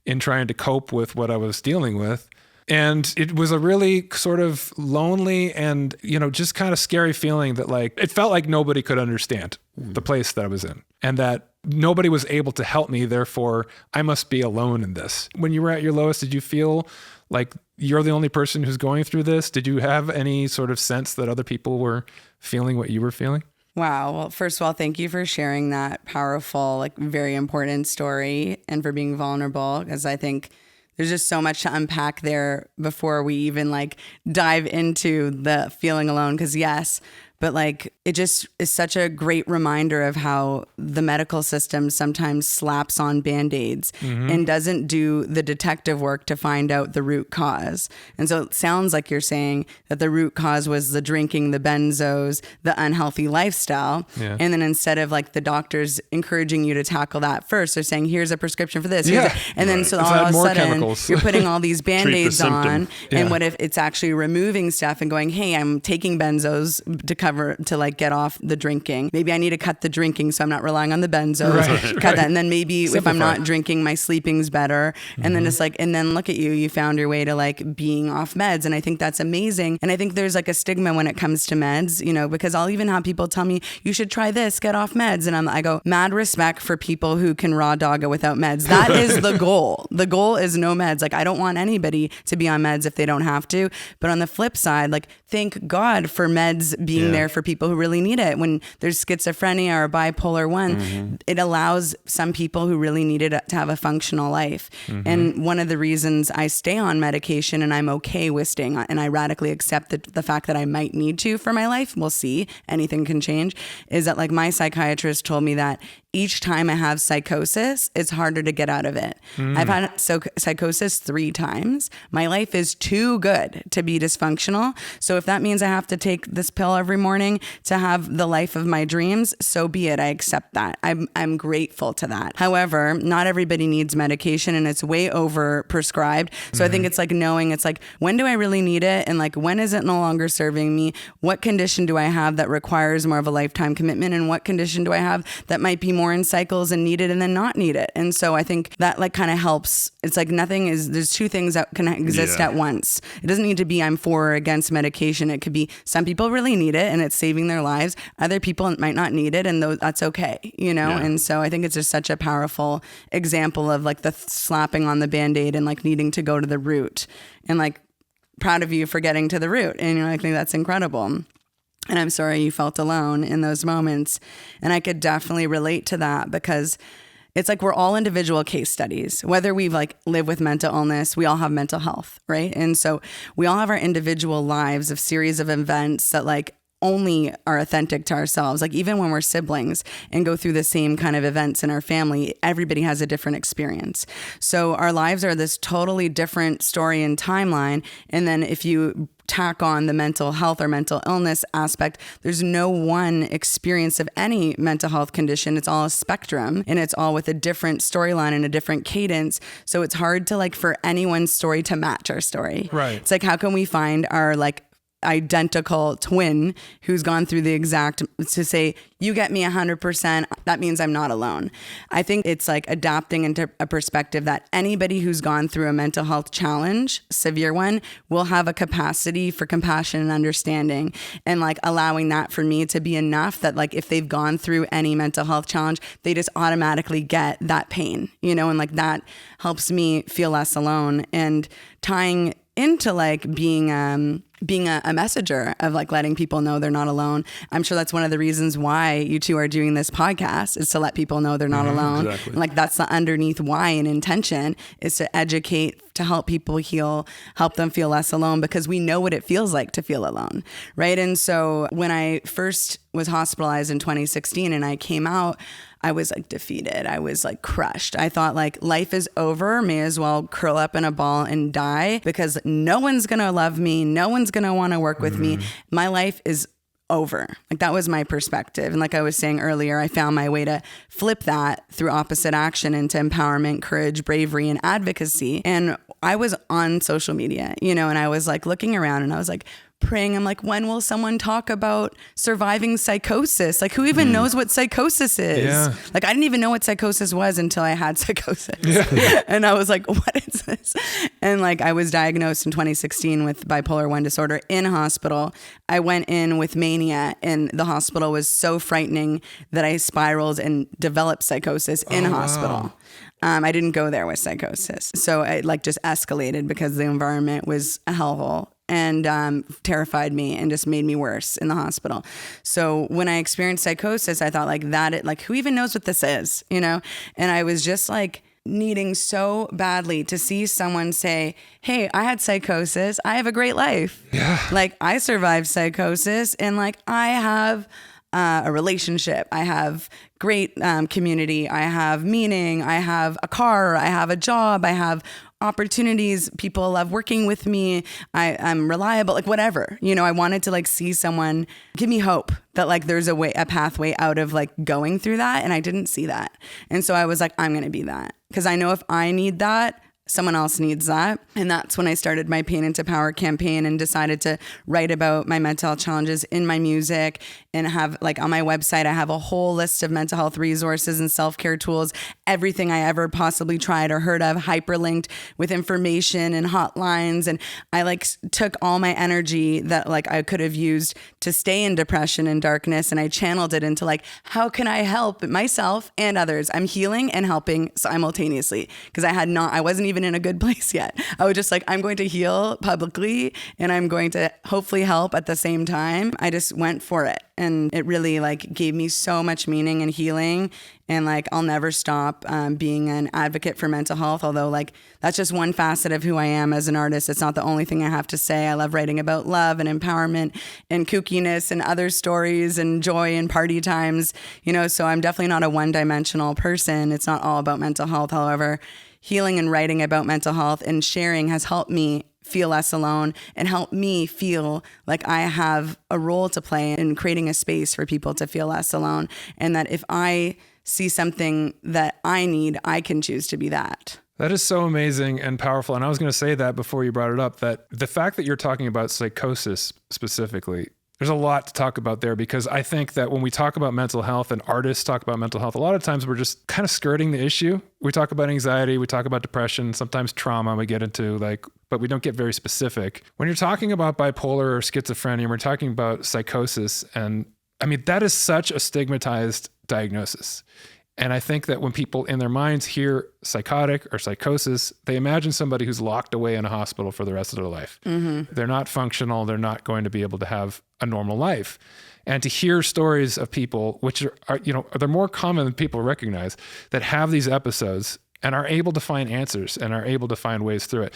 in trying to cope with what I was dealing with. And it was a really sort of lonely and, just kind of scary feeling that like, it felt like nobody could understand the place that I was in and that nobody was able to help me. Therefore, I must be alone in this. When you were at your lowest, did you feel like you're the only person who's going through this? Did you have any sort of sense that other people were feeling what you were feeling? Wow. Well, first of all, thank you for sharing that powerful, like very important story and for being vulnerable, because I think there's just so much to unpack there before we even like dive into the feeling alone. Because yes, but like it just is such a great reminder of how the medical system sometimes slaps on Band-Aids and doesn't do the detective work to find out the root cause. And so it sounds like you're saying that the root cause was the drinking, the benzos, the unhealthy lifestyle. Yeah. And then instead of like the doctors encouraging you to tackle that first, they're saying, here's a prescription for this. Yeah. And then so all of a sudden you're putting all these Band-Aids on. Yeah. And what if it's actually removing stuff and going, hey, I'm taking benzos to like get off the drinking. Maybe I need to cut the drinking so I'm not relying on the benzos. Cut that. And then maybe if I'm not drinking, my sleeping's better. And then it's like, and then look at you found your way to like being off meds. And I think that's amazing. And I think there's like a stigma when it comes to meds, because I'll even have people tell me, you should try this, get off meds. And I go, mad respect for people who can raw dog it without meds. That is the goal. The goal is no meds. Like I don't want anybody to be on meds if they don't have to. But on the flip side, like thank God for meds being there for people who really need it. When there's schizophrenia or bipolar 1, it allows some people who really need it to have a functional life. And one of the reasons I stay on medication and I'm okay with staying on, and I radically accept the fact that I might need to for my life, we'll see, anything can change, is that like my psychiatrist told me that each time I have psychosis, it's harder to get out of it. I've had psychosis 3 times. My life is too good to be dysfunctional. So if that means I have to take this pill every morning to have the life of my dreams, so be it. I accept that. I'm grateful to that. However, not everybody needs medication and it's way over prescribed. So I think it's like knowing, it's like, when do I really need it? And like, when is it no longer serving me? What condition do I have that requires more of a lifetime commitment? And what condition do I have that might be more in cycles and need it and then not need it? And so I think that like kind of helps. It's like there's 2 things that can exist at once. It doesn't need to be I'm for or against medication. It could be some people really need it and it's saving their lives. Other people might not need it and that's okay, Yeah. And so I think it's just such a powerful example of like the slapping on the Band-Aid and like needing to go to the root, and like proud of you for getting to the root. And I think that's incredible. And I'm sorry you felt alone in those moments. And I could definitely relate to that because it's like we're all individual case studies. Whether we like live with mental illness, we all have mental health, right? And so we all have our individual lives of series of events that like only are authentic to ourselves. Like even when we're siblings and go through the same kind of events in our family, everybody has a different experience. So our lives are this totally different story and timeline. And then if you tack on the mental health or mental illness aspect, there's no one experience of any mental health condition. It's all a spectrum and it's all with a different storyline and a different cadence. So it's hard to like for anyone's story to match our story. Right. It's like, how can we find our like identical twin who's gone through the exact to say, you get me 100%, that means I'm not alone. I think it's like adapting into a perspective that anybody who's gone through a mental health challenge, severe one, will have a capacity for compassion and understanding, and like allowing that for me to be enough that like if they've gone through any mental health challenge, they just automatically get that pain, you know, and like that helps me feel less alone. And tying into like being a messenger of like letting people know they're not alone. I'm sure that's one of the reasons why you two are doing this podcast, is to let people know they're not alone. Exactly. And like that's the underneath why and intention, is to educate, to help people heal, help them feel less alone, because we know what it feels like to feel alone, right? And so when I first was hospitalized in 2016 and I came out, I was like defeated. I was like crushed. I thought like life is over. May as well curl up in a ball and die, because no one's going to love me. No one's going to want to work with me. My life is over. Like that was my perspective. And like I was saying earlier, I found my way to flip that through opposite action into empowerment, courage, bravery, and advocacy. And I was on social media, you know, and I was like looking around and I was like, praying. I'm like, when will someone talk about surviving psychosis? Like, who even knows what psychosis is? Yeah. Like, I didn't even know what psychosis was until I had psychosis. Yeah. And I was like, what is this? And like, I was diagnosed in 2016 with bipolar 1 disorder in hospital. I went in with mania, and the hospital was so frightening that I spiraled and developed psychosis in hospital. Wow. I didn't go there with psychosis. So it like just escalated because the environment was a hellhole, and terrified me and just made me worse in the hospital. So when I experienced psychosis, I thought like that, like who even knows what this is, you know? And I was just like needing so badly to see someone say, hey, I had psychosis. I have a great life. Yeah. Like I survived psychosis, and like I have a relationship. I have great community. I have meaning. I have a car. I have a job. I have opportunities. People love working with me. I'm reliable, like whatever, you know. I wanted to like see someone give me hope that like there's a pathway out of like going through that. And I didn't see that. And so I was like, I'm going to be that, because I know if I need that, someone else needs that. And that's when I started my Pain into Power campaign and decided to write about my mental health challenges in my music, and have like on my website, I have a whole list of mental health resources and self-care tools, everything I ever possibly tried or heard of, hyperlinked with information and hotlines. And I like took all my energy that like I could have used to stay in depression and darkness, and I channeled it into like, how can I help myself and others? I'm healing and helping simultaneously, because I wasn't even in a good place yet. I was just like, I'm going to heal publicly and I'm going to hopefully help at the same time. I just went for it. And it really like gave me so much meaning and healing. And like, I'll never stop being an advocate for mental health. Although like, that's just one facet of who I am as an artist. It's not the only thing I have to say. I love writing about love and empowerment and kookiness and other stories and joy and party times, you know, so I'm definitely not a one-dimensional person. It's not all about mental health. However, healing and writing about mental health and sharing has helped me feel less alone and help me feel like I have a role to play in creating a space for people to feel less alone. And that if I see something that I need, I can choose to be that. That is so amazing and powerful. And I was going to say that before you brought it up, that the fact that you're talking about psychosis specifically, there's a lot to talk about there, because I think that when we talk about mental health and artists talk about mental health, a lot of times we're just kind of skirting the issue. We talk about anxiety, we talk about depression, sometimes trauma we get into, like, but we don't get very specific. When you're talking about bipolar or schizophrenia, we're talking about psychosis. And I mean, that is such a stigmatized diagnosis. And I think that when people in their minds hear psychotic or psychosis, they imagine somebody who's locked away in a hospital for the rest of their life. They're not functional. They're not going to be able to have a normal life. And to hear stories of people, which are they're more common than people recognize, that have these episodes and are able to find answers and are able to find ways through it.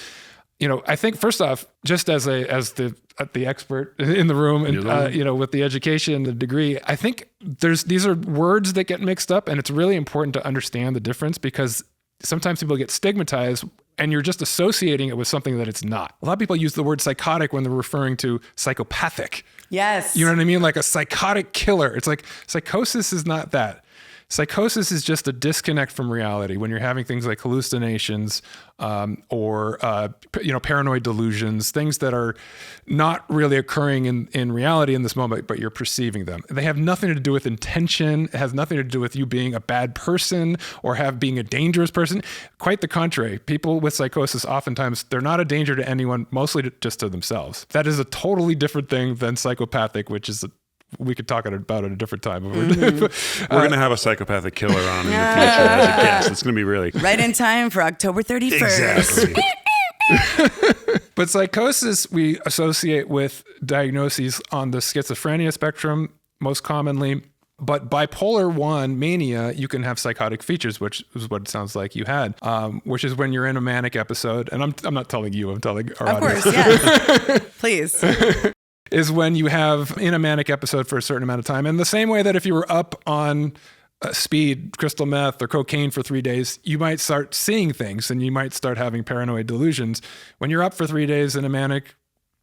I think first off, just as the expert in the room and, with the education, the degree, I think these are words that get mixed up, and it's really important to understand the difference, because sometimes people get stigmatized and you're just associating it with something that it's not. A lot of people use the word psychotic when they're referring to psychopathic. Yes. You know what I mean? Like a psychotic killer. It's like psychosis is not that. Psychosis is just a disconnect from reality when you're having things like hallucinations or paranoid delusions, things that are not really occurring in reality in this moment, but you're perceiving them. They have nothing to do with intention. It has nothing to do with you being a bad person or being a dangerous person. Quite the contrary. People with psychosis, oftentimes, they're not a danger to anyone, mostly just to themselves. That is a totally different thing than psychopathic, which is we could talk about it at a different time. We're going to have a psychopathic killer on in the future as a guest. It's going to be really... Right in time for October 31st. Exactly. But psychosis we associate with diagnoses on the schizophrenia spectrum most commonly. But bipolar 1 mania, you can have psychotic features, which is what it sounds like you had, which is when you're in a manic episode. And I'm not telling you, I'm telling our audience. Of course, yes. Please. Is when you have in a manic episode for a certain amount of time. And the same way that if you were up on speed, crystal meth, or cocaine for 3 days, you might start seeing things and you might start having paranoid delusions. When you're up for 3 days in a manic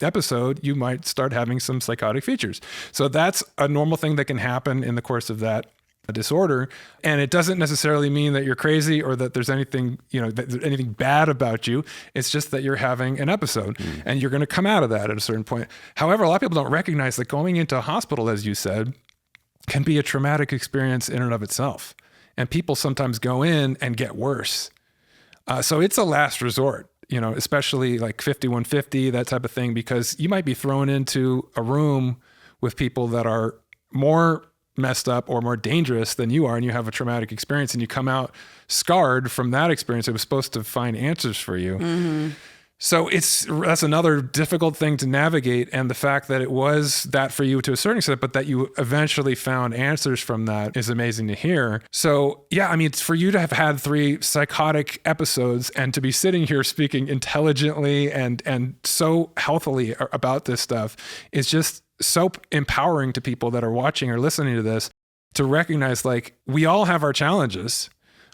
episode, you might start having some psychotic features. So that's a normal thing that can happen in the course of that disorder. And it doesn't necessarily mean that you're crazy or that there's anything, anything bad about you. It's just that you're having an episode and you're going to come out of that at a certain point. However, a lot of people don't recognize that going into a hospital, as you said, can be a traumatic experience in and of itself. And people sometimes go in and get worse. So it's a last resort, especially like 5150, that type of thing, because you might be thrown into a room with people that are more messed up or more dangerous than you are, and you have a traumatic experience and you come out scarred from that experience. It was supposed to find answers for you. So that's another difficult thing to navigate. And the fact that it was that for you to a certain extent, but that you eventually found answers from that is amazing to hear. So yeah, I mean, it's for you to have had 3 psychotic episodes and to be sitting here speaking intelligently and so healthily about this stuff is just so empowering to people that are watching or listening to this, to recognize like we all have our challenges,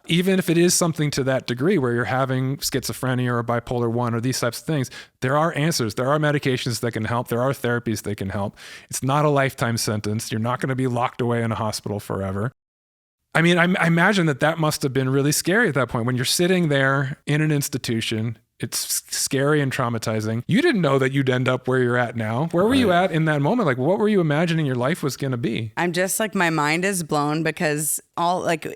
even if it is something to that degree where you're having schizophrenia or bipolar 1 or these types of things. There are answers. There are medications that can help. There are therapies that can help. It's not a lifetime sentence. You're not going to be locked away in a hospital forever. I mean, I imagine that must have been really scary at that point when you're sitting there in an institution. It's scary and traumatizing. You didn't know that you'd end up where you're at now. Where were you at in that moment? Like, what were you imagining your life was going to be? I'm just like, my mind is blown because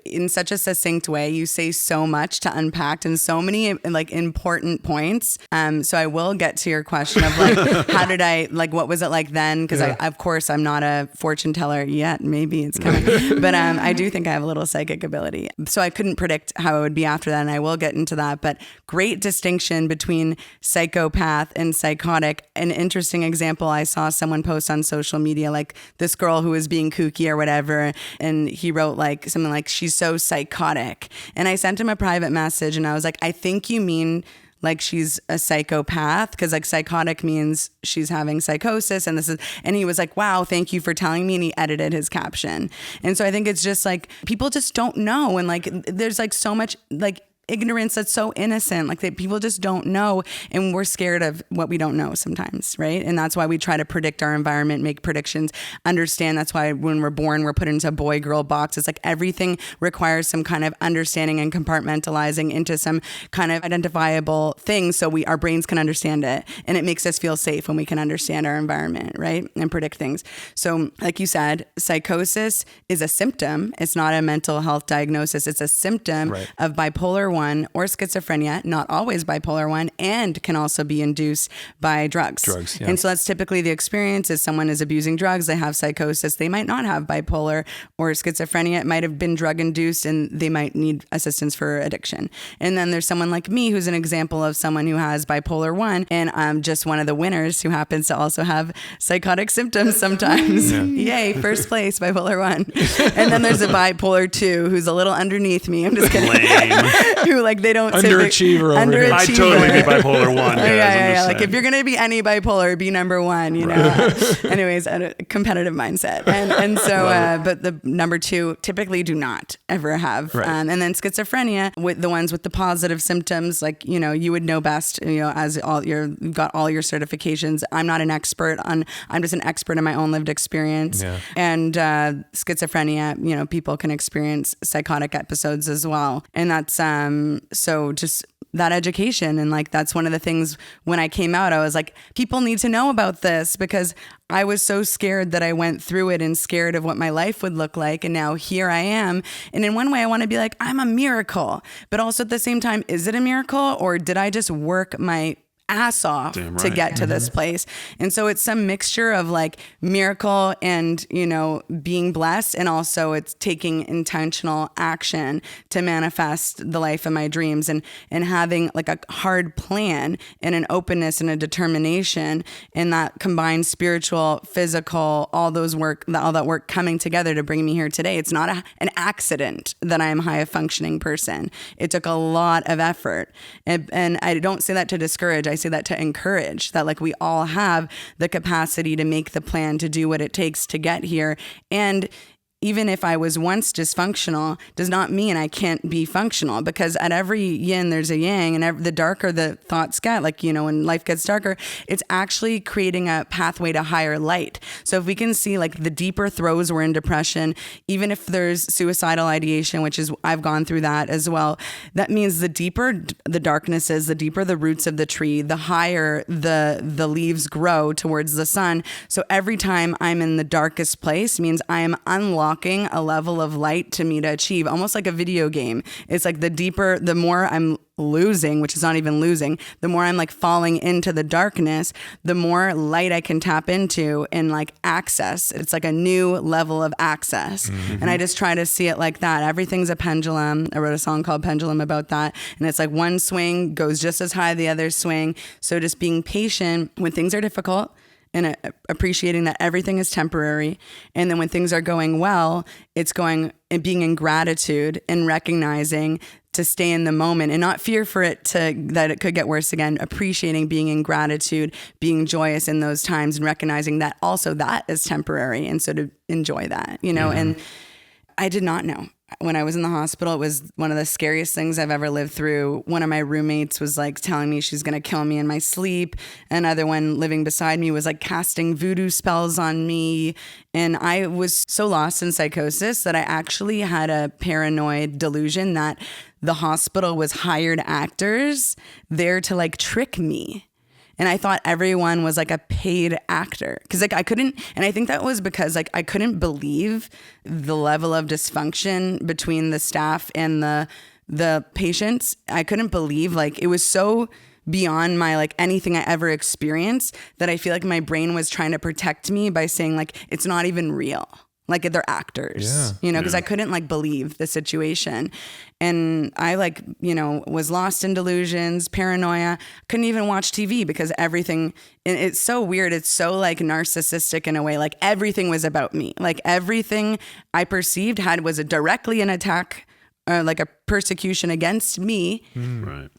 in such a succinct way, you say so much to unpack and so many like important points. So I will get to your question of like, what was it like then? Because of course, I'm not a fortune teller yet. Maybe it's coming. But I do think I have a little psychic ability. So I couldn't predict how it would be after that. And I will get into that. But great distinction between psychopath and psychotic. An interesting example, I saw someone post on social media, like this girl who was being kooky or whatever. And he wrote like something like, she's so psychotic. And I sent him a private message and I was like, I think you mean like she's a psychopath, because like psychotic means she's having psychosis and he was like, wow, thank you for telling me. And he edited his caption. And so I think it's just like, people just don't know. And like, there's like so much like ignorance that's so innocent, like that people just don't know, and we're scared of what we don't know sometimes, right? And that's why we try to predict our environment, make predictions, understand. That's why when we're born, we're put into a boy-girl box. It's like everything requires some kind of understanding and compartmentalizing into some kind of identifiable thing, so our brains can understand it, and it makes us feel safe when we can understand our environment, right? And predict things. So like you said, psychosis is a symptom. It's not a mental health diagnosis. It's a symptom of bipolar 1 1 or schizophrenia, not always bipolar 1, and can also be induced by drugs. Yeah. And so that's typically the experience is someone is abusing drugs, they have psychosis, they might not have bipolar or schizophrenia. It might have been drug induced and they might need assistance for addiction. And then there's someone like me who's an example of someone who has bipolar 1, and I'm just one of the winners who happens to also have psychotic symptoms sometimes. Yay, first place, bipolar 1. And then there's a bipolar 2 who's a little underneath me. I'm just kidding. Who like they don't underachiever over here. I'd totally be bipolar 1. Guys, yeah. Like if you're gonna be any bipolar, be number 1. You know. Anyways, a competitive mindset. And so, but the number 2 typically do not ever have. Right. And then schizophrenia with the ones with the positive symptoms, like you would know best. As you've got all your certifications. I'm not an expert on. I'm just an expert in my own lived experience. Yeah. And schizophrenia, people can experience psychotic episodes as well. And that's so just that education. And like, that's one of the things when I came out, I was like, people need to know about this because I was so scared that I went through it and scared of what my life would look like. And now here I am. And in one way, I want to be like, I'm a miracle. But also at the same time, is it a miracle or did I just work my ass off to get to this place? And so it's some mixture of like miracle and, being blessed. And also it's taking intentional action to manifest the life of my dreams and having like a hard plan and an openness and a determination. And that combines spiritual, physical, all that work coming together to bring me here today. It's not an accident that I am a high functioning person. It took a lot of effort. And I don't say that to discourage. I say that to encourage that like we all have the capacity to make the plan to do what it takes to get here. And even if I was once dysfunctional, does not mean I can't be functional, because at every yin, there's a yang, and the darker the thoughts get, like, when life gets darker, it's actually creating a pathway to higher light. So if we can see like the deeper throes we're in depression, even if there's suicidal ideation, which is, I've gone through that as well, that means the deeper the darkness is, the deeper the roots of the tree, the higher the leaves grow towards the sun. So every time I'm in the darkest place means I am unlocking a level of light to me to achieve, almost like a video game. It's like the more I'm losing, which is not even losing, the more I'm like falling into the darkness, the more light I can tap into and like access. It's like a new level of access. Mm-hmm. And I just try to see it like that. Everything's a pendulum. I wrote a song called Pendulum about that. And it's like one swing goes just as high the other swing. So just being patient when things are difficult, and appreciating that everything is temporary. And then when things are going well, it's going and being in gratitude and recognizing to stay in the moment and not fear for that it could get worse again, appreciating being in gratitude, being joyous in those times and recognizing that also that is temporary. And so to enjoy that, and I did not know. When I was in the hospital, it was one of the scariest things I've ever lived through. One of my roommates was like telling me she's going to kill me in my sleep. Another one living beside me was like casting voodoo spells on me. And I was so lost in psychosis that I actually had a paranoid delusion that the hospital was hired actors there to like trick me. And I thought everyone was like a paid actor because like I couldn't, and I think that was because like I couldn't believe the level of dysfunction between the staff and the patients. I couldn't believe, like, it was so beyond my like anything I ever experienced that I feel like my brain was trying to protect me by saying like it's not even real. Like they're actors, because I couldn't like believe the situation. And I like, was lost in delusions, paranoia, couldn't even watch TV because everything, and it's so weird. It's so like narcissistic in a way, like everything was about me. Like everything I perceived was directly an attack or like a persecution against me in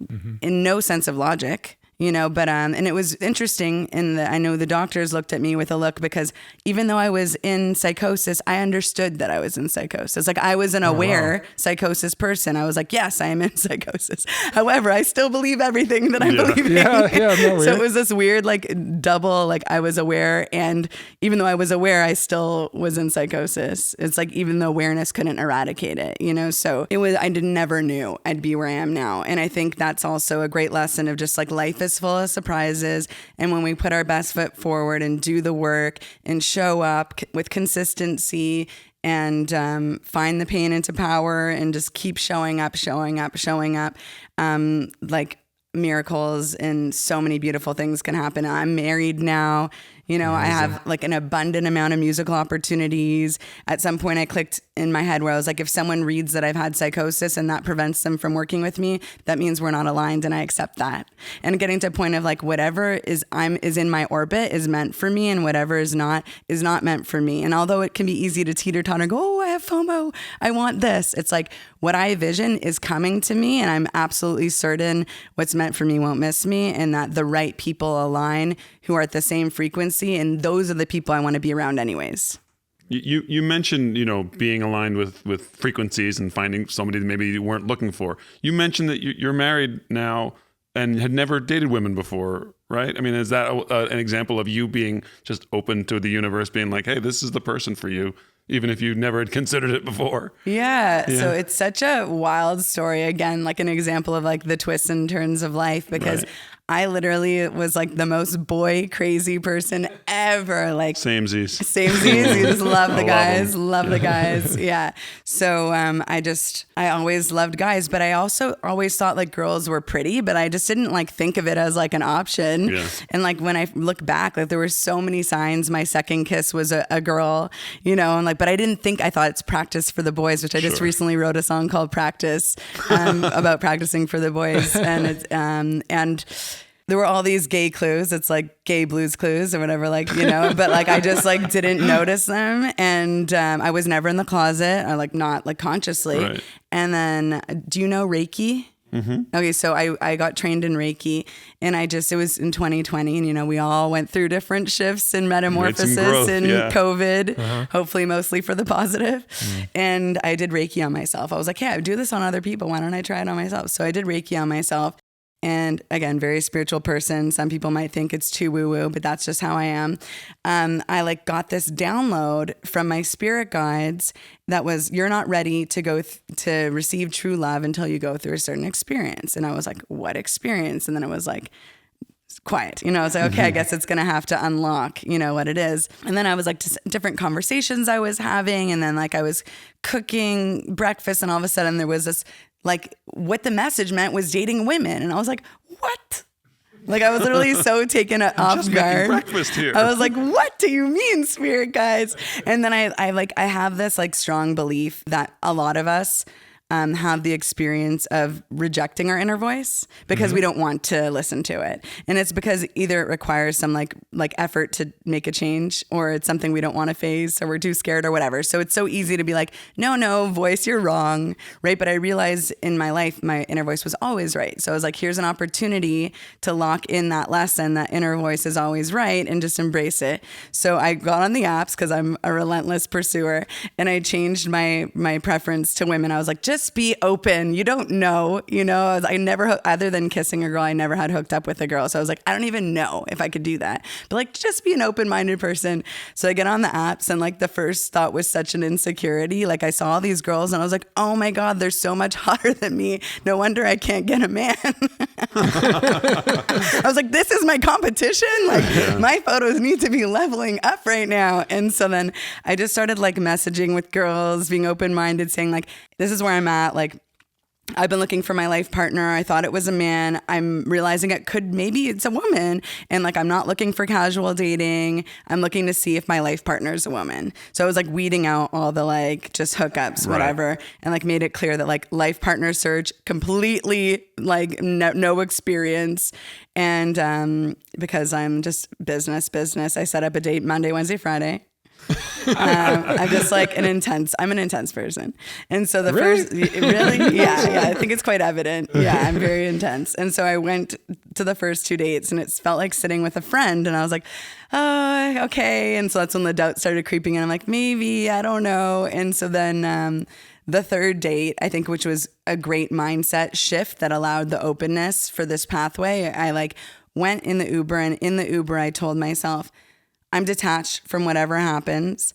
no sense of logic. But, and it was interesting I know the doctors looked at me with a look because even though I was in psychosis, I understood that I was in psychosis. Like I was an aware psychosis person. I was like, yes, I am in psychosis. However, I still believe everything that I believe in. No, so it was this weird, like double, like I was aware. And even though I was aware, I still was in psychosis. It's like, even though awareness couldn't eradicate it, so I never knew I'd be where I am now. And I think that's also a great lesson of just like life is full of surprises, and when we put our best foot forward and do the work and show up with consistency and find the pain into power and just keep showing up. Like miracles and so many beautiful things can happen. I'm married now. You know, I have like an abundant amount of musical opportunities. At some point I clicked in my head where I was like, if someone reads that I've had psychosis and that prevents them from working with me, that means we're not aligned, and I accept that. And getting to a point of like, whatever is in my orbit is meant for me, and whatever is not meant for me. And although it can be easy to teeter-totter and go, oh, I have FOMO, I want this. It's like what I vision is coming to me, and I'm absolutely certain what's meant for me won't miss me, and that the right people align who are at the same frequency, and those are the people I want to be around anyways. You mentioned, you know, being aligned with frequencies and finding somebody that maybe you weren't looking for. You mentioned that you're married now and had never dated women before, right? I mean, is that an example of you being just open to the universe, being like, hey, this is the person for you, even if you never had considered it before? Yeah. So it's such a wild story. Again, like an example of like the twists and turns of life, because I literally was like the most boy crazy person ever. Like Samesies. You just love the guys, love the guys. Yeah. So I always loved guys, but I also always thought like girls were pretty, but I just didn't like think of it as like an option. Yeah. And like when I look back, like there were so many signs. My second kiss was a girl, you know, and like, but I thought it's practice for the boys, which I just recently wrote a song called Practice about practicing for the boys. And it's, and there were all these gay clues. It's like gay Blues Clues or whatever, like, you know, but like, I just like didn't notice them. And I was never in the closet, or like not like consciously. Right. And then, do you know Reiki? Mm-hmm. Okay. So I got trained in Reiki, and it was in 2020, and, you know, we all went through different shifts and metamorphosis and COVID, hopefully mostly for the positive. And I did Reiki on myself. I was like, hey, I do this on other people. Why don't I try it on myself? So I did Reiki on myself. And again, very spiritual person. Some people might think it's too woo-woo, but that's just how I am. I like got this download from my spirit guides that was, you're not ready to go to receive true love until you go through a certain experience. And I was like, what experience? And then it was like, quiet, you know, I was like, okay, I guess it's going to have to unlock, you know, what it is. And then I was like, just different conversations I was having. And then like I was cooking breakfast, and all of a sudden there was this, like, what the message meant was dating women. And I was like, what? Like, I was literally so taken off guard. Breakfast here. I was like, what do you mean, spirit guides? And then I have this like strong belief that a lot of us have the experience of rejecting our inner voice because we don't want to listen to it. And it's because either it requires some like effort to make a change, or it's something we don't want to face, or we're too scared, or whatever. So it's so easy to be like, no, voice, you're wrong, right? But I realized in my life, my inner voice was always right. So I was like, here's an opportunity to lock in that lesson, that inner voice is always right, and just embrace it. So I got on the apps because I'm a relentless pursuer, and I changed my preference to women. I was like, just be open. You don't know, you know, I never, other than kissing a girl, I never had hooked up with a girl. So I was like, I don't even know if I could do that, but like, just be an open-minded person. So I get on the apps, and like the first thought was such an insecurity. Like I saw all these girls, and I was like, oh my God, they're so much hotter than me. No wonder I can't get a man. I was like, this is my competition. Like my photos need to be leveling up right now. And so then I just started like messaging with girls, being open-minded, saying like, this is where I'm at. Like, I've been looking for my life partner. I thought it was a man. I'm realizing maybe it's a woman. And like, I'm not looking for casual dating. I'm looking to see if my life partner is a woman. So I was like weeding out all the like just hookups, whatever. And like made it clear that like life partner search, completely like no experience. And because I'm just business, I set up a date Monday, Wednesday, Friday. I'm just like I'm an intense person. And so the first, really? Yeah. I think it's quite evident. Yeah, I'm very intense. And so I went to the first 2 dates, and it felt like sitting with a friend. And I was like, oh, okay. And so that's when the doubt started creeping in. I'm like, maybe, I don't know. And so then, the third date, I think, which was a great mindset shift that allowed the openness for this pathway. I like went in the Uber, and in the Uber, I told myself, I'm detached from whatever happens.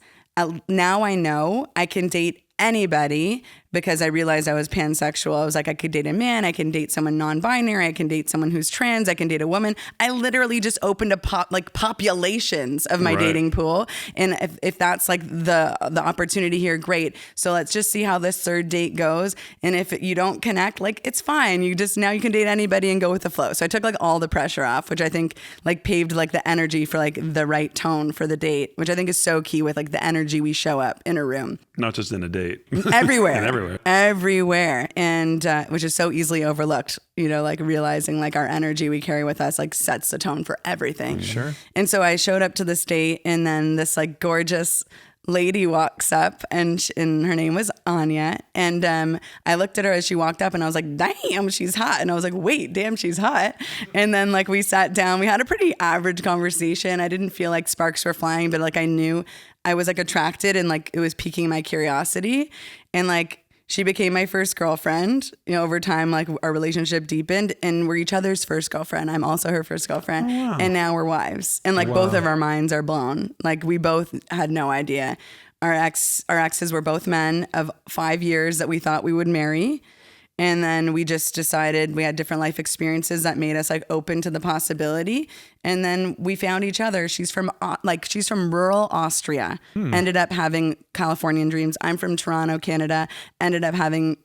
Now I know I can date anybody because I realized I was pansexual. I was like, I could date a man, I can date someone non-binary, I can date someone who's trans, I can date a woman. I literally just opened a populations of my dating pool. And if that's like the opportunity here, great. So let's just see how this third date goes. And if you don't connect, like, it's fine. Now you can date anybody and go with the flow. So I took like all the pressure off, which I think like paved like the energy for like the right tone for the date, which I think is so key with like the energy we show up in a room. Not just in a date. Everywhere. And everywhere. And which is so easily overlooked, like realizing like our energy we carry with us like sets the tone for everything. Sure. And so I showed up to this date, and then this like gorgeous lady walks up, and her name was Anya. And I looked at her as she walked up, and I was like, damn, she's hot. And I was like, wait, damn, she's hot. And then like we sat down, we had a pretty average conversation. I didn't feel like sparks were flying, but like I knew I was like attracted, and like it was piquing my curiosity. And like she became my first girlfriend. Over time, like our relationship deepened, and we're each other's first girlfriend. I'm also her first girlfriend. Oh, wow. And now we're wives. And like both of our minds are blown. Like we both had no idea. Our exes were both men of 5 years that we thought we would marry. And then we just decided we had different life experiences that made us like open to the possibility. And then we found each other. She's from rural Austria, ended up having Californian dreams. I'm from Toronto, Canada, ended up having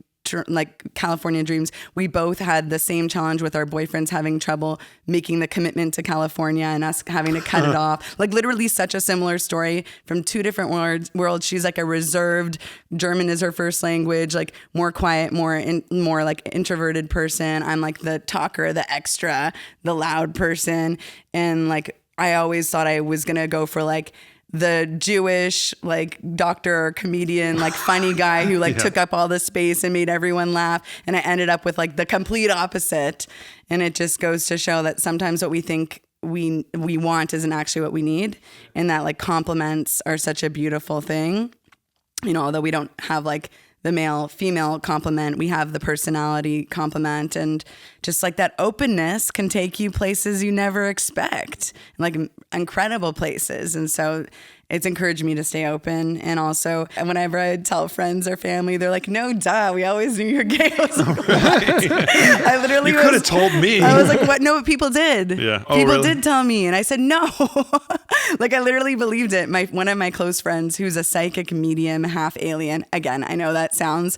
like California dreams. We both had the same challenge with our boyfriends having trouble making the commitment to California and us having to cut it off. Like literally such a similar story from two different worlds. She's like a reserved, German is her first language, like more quiet, more like introverted person. I'm like the talker, the extra, the loud person. And like, I always thought I was going to go for like the Jewish like doctor or comedian, like funny guy who like took up all the space and made everyone laugh. And I ended up with like the complete opposite. And it just goes to show that sometimes what we think we want isn't actually what we need. And that like compliments are such a beautiful thing. Although we don't have like the male female complement, we have the personality complement, and just like that openness can take you places you never expect, like incredible places. And so it's encouraged me to stay open. And also whenever I tell friends or family, they're like, no, duh, we always knew you're gay. I was like, what? I literally could have told me. I was like, what? No, people did. Yeah. People really? Did tell me. And I said, no. Like I literally believed it. One of my close friends who's a psychic medium, half alien. Again, I know that sounds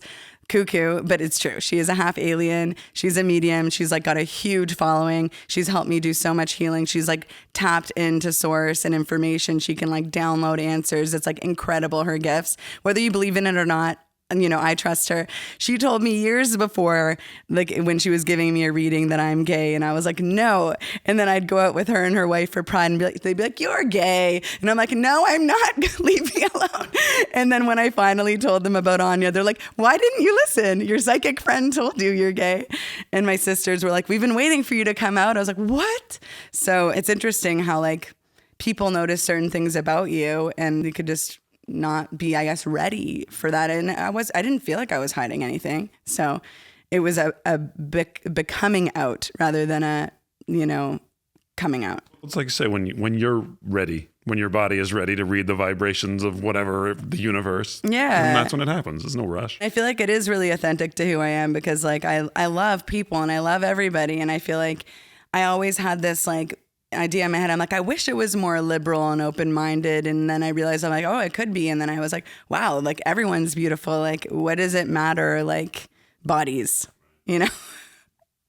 cuckoo, but it's true. She is a half alien. She's a medium. She's like got a huge following. She's helped me do so much healing. She's like tapped into source and information. She can like download answers. It's like incredible, her gifts, whether you believe in it or not. And, I trust her. She told me years before, like when she was giving me a reading, that I'm gay. And I was like, no. And then I'd go out with her and her wife for Pride, and they'd be like, you're gay. And I'm like, no, I'm not. Leave me alone. And then when I finally told them about Anya, they're like, why didn't you listen? Your psychic friend told you you're gay. And my sisters were like, we've been waiting for you to come out. I was like, what? So it's interesting how like people notice certain things about you, and you could just not be, I guess, ready for that. And I didn't feel like I was hiding anything. So it was a becoming out rather than a, coming out. It's like you say, when you're ready, when your body is ready to read the vibrations of whatever the universe. Yeah. And that's when it happens. There's no rush. I feel like it is really authentic to who I am, because like I love people and I love everybody. And I feel like I always had this like idea in my head. I'm like, I wish it was more liberal and open-minded. And then I realized I'm like, oh, it could be. And then I was like, wow, like everyone's beautiful. Like, what does it matter? Like bodies,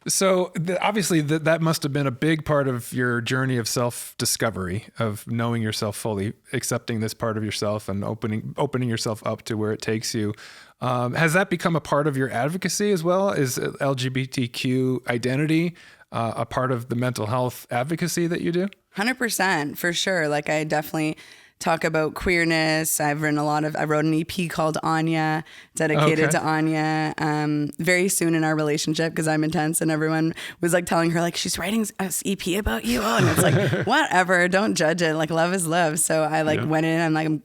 So obviously that must have been a big part of your journey of self-discovery, of knowing yourself fully, accepting this part of yourself and opening yourself up to where it takes you. Has that become a part of your advocacy as well? Is LGBTQ identity a part of the mental health advocacy that you do? 100%, for sure. Like I definitely talk about queerness. I wrote an EP called Anya, dedicated to Anya, very soon in our relationship, because I'm intense and everyone was like telling her like, she's writing an EP about you. Oh, and it's like, whatever, don't judge it. Like love is love. So I went in, I'm like,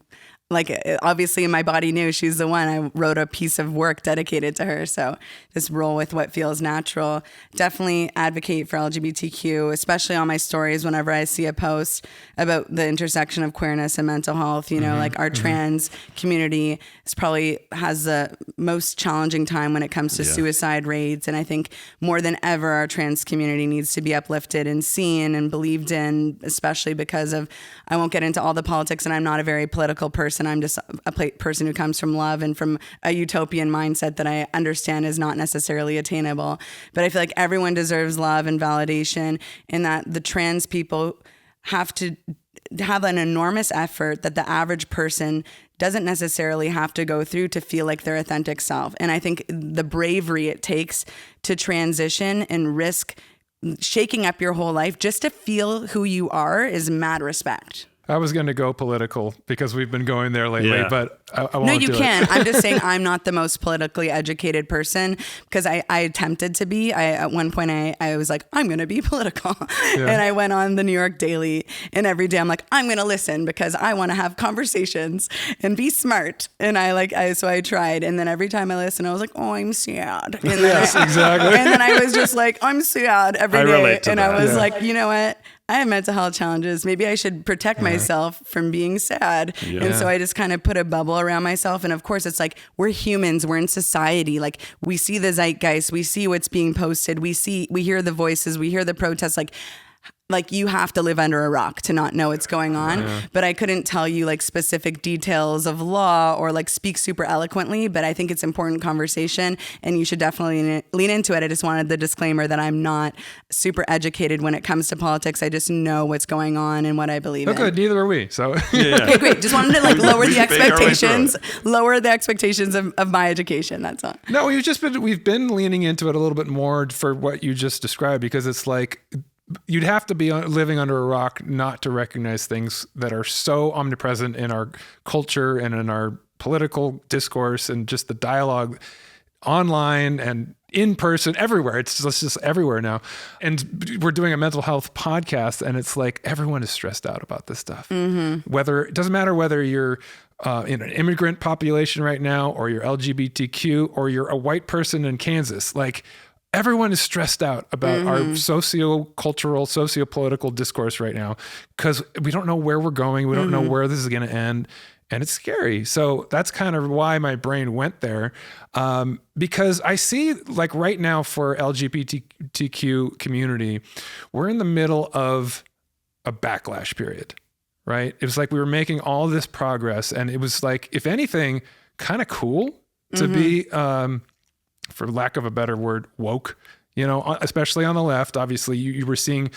like obviously my body knew she's the one. I wrote a piece of work dedicated to her. So just roll with what feels natural. Definitely advocate for LGBTQ, especially on my stories whenever I see a post about the intersection of queerness and mental health. You know, like our trans community probably has the most challenging time when it comes to suicide rates. And I think more than ever, our trans community needs to be uplifted and seen and believed in, especially because of, I won't get into all the politics, and I'm not a very political person. I'm just a person who comes from love and from a utopian mindset that I understand is not necessarily attainable. But I feel like everyone deserves love and validation, and that the trans people have to have an enormous effort that the average person doesn't necessarily have to go through to feel like their authentic self. And I think the bravery it takes to transition and risk shaking up your whole life just to feel who you are is mad respect. I was going to go political because we've been going there lately, but I won't. No, you do can. it. I'm just saying I'm not the most politically educated person because I attempted to be. At one point I was like, I'm going to be political. And I went on the New York Daily, and every day I'm like, I'm going to listen because I want to have conversations and be smart. And so I tried. And then every time I listened, I was like, oh, I'm sad. And then exactly. And then I was just like, I'm sad every day. Relate to and that. I was like, you know what? I have mental health challenges. Maybe I should protect myself from being sad. And so I just kind of put a bubble around myself. And of course, it's like, we're humans, we're in society. Like, we see the zeitgeist, we see what's being posted, we hear the voices, we hear the protests. Like you have to live under a rock to not know what's going on. But I couldn't tell you like specific details of law or like speak super eloquently, but I think it's important conversation and you should definitely lean into it. I just wanted the disclaimer that I'm not super educated when it comes to politics. I just know what's going on and what I believe in. Good. Neither are we. So Okay, great. Just wanted to like lower the expectations of my education. That's all. No, we've been leaning into it a little bit more for what you just described, because it's like, you'd have to be living under a rock not to recognize things that are so omnipresent in our culture and in our political discourse and just the dialogue online and in person, everywhere. It's just everywhere now. And we're doing a mental health podcast, and it's like everyone is stressed out about this stuff. It doesn't matter whether you're in an immigrant population right now, or you're LGBTQ, or you're a white person in Kansas. Like, everyone is stressed out about our socio-cultural, socio-political discourse right now, because we don't know where we're going. We don't know where this is going to end. And it's scary. So that's kind of why my brain went there. Because I see, like, right now for LGBTQ community, we're in the middle of a backlash period, right? It was like we were making all this progress, and it was like, if anything, kind of cool to be, for lack of a better word, woke, especially on the left. Obviously, you were seeing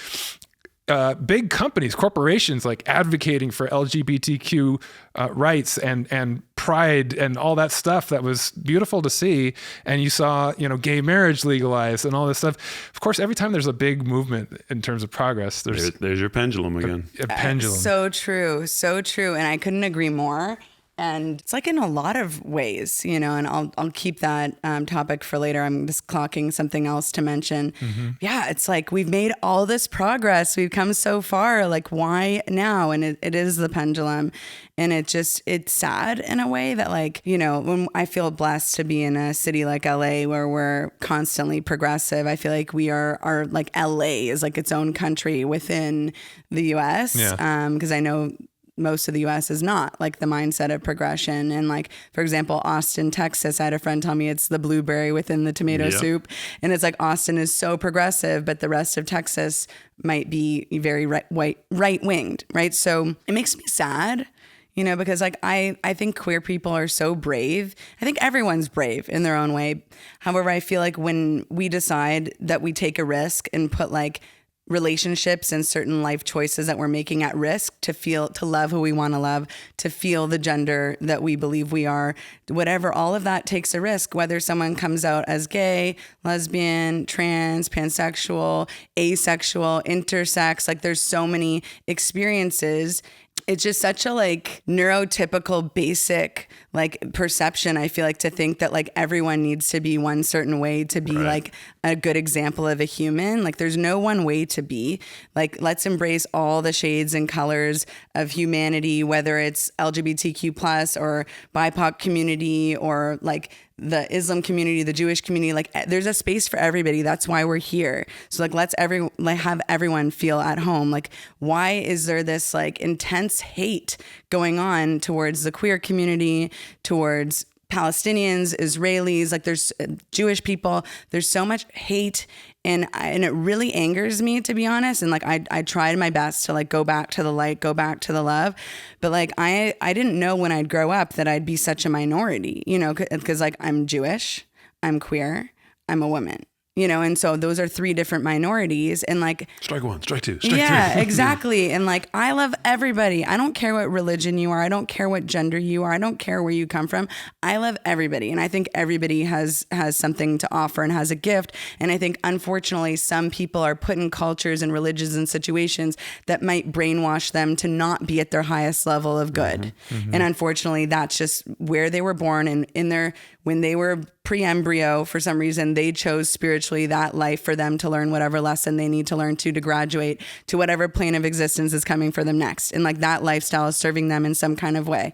big companies, corporations, like advocating for LGBTQ rights and pride and all that stuff that was beautiful to see. And you saw, gay marriage legalized and all this stuff. Of course, every time there's a big movement in terms of progress, there's your pendulum again. A pendulum. So true. So true. And I couldn't agree more. And it's like in a lot of ways, and I'll keep that topic for later. I'm just clocking something else to mention. Yeah, it's like we've made all this progress. We've come so far. Like, why now? And it is the pendulum. And it's sad in a way that, like, when I feel blessed to be in a city like LA where we're constantly progressive. I feel like we are like LA is like its own country within the US. Because I know most of the US is not like the mindset of progression. And like, for example, Austin, Texas, I had a friend tell me it's the blueberry within the tomato soup. And it's like Austin is so progressive, but the rest of Texas might be very right-winged, right? So it makes me sad, because like I think queer people are so brave. I think everyone's brave in their own way. However, I feel like when we decide that we take a risk and put like relationships and certain life choices that we're making at risk to love who we want to love, to feel the gender that we believe we are, whatever, all of that takes a risk, whether someone comes out as gay, lesbian, trans, pansexual, asexual, intersex, like there's so many experiences. it's just such a like neurotypical basic like perception, I feel like, to think that like everyone needs to be one certain way to be like a good example of a human. Like there's no one way to be. Like let's embrace all the shades and colors of humanity, whether it's LGBTQ plus or BIPOC community or like the Islam community, the Jewish community. Like there's a space for everybody. That's why we're here. So like let's have everyone feel at home. Like why is there this like intense hate going on towards the queer community, towards Palestinians, Israelis, like there's Jewish people, there's so much hate, and it really angers me, to be honest. And like I tried my best to like go back to the light, go back to the love, but like I didn't know when I'd grow up that I'd be such a minority, you know, because like I'm Jewish, I'm queer, I'm a woman. You know, and so those are three different minorities, and like strike one, strike two, strike three. Yeah, exactly. And like I love everybody. I don't care what religion you are. I don't care what gender you are. I don't care where you come from. I love everybody, and I think everybody has something to offer and has a gift. And I think unfortunately some people are put in cultures and religions and situations that might brainwash them to not be at their highest level of good. And unfortunately that's just where they were born, and when they were pre-embryo, for some reason, they chose spiritually that life for them to learn whatever lesson they need to learn to graduate to whatever plane of existence is coming for them next. And like that lifestyle is serving them in some kind of way.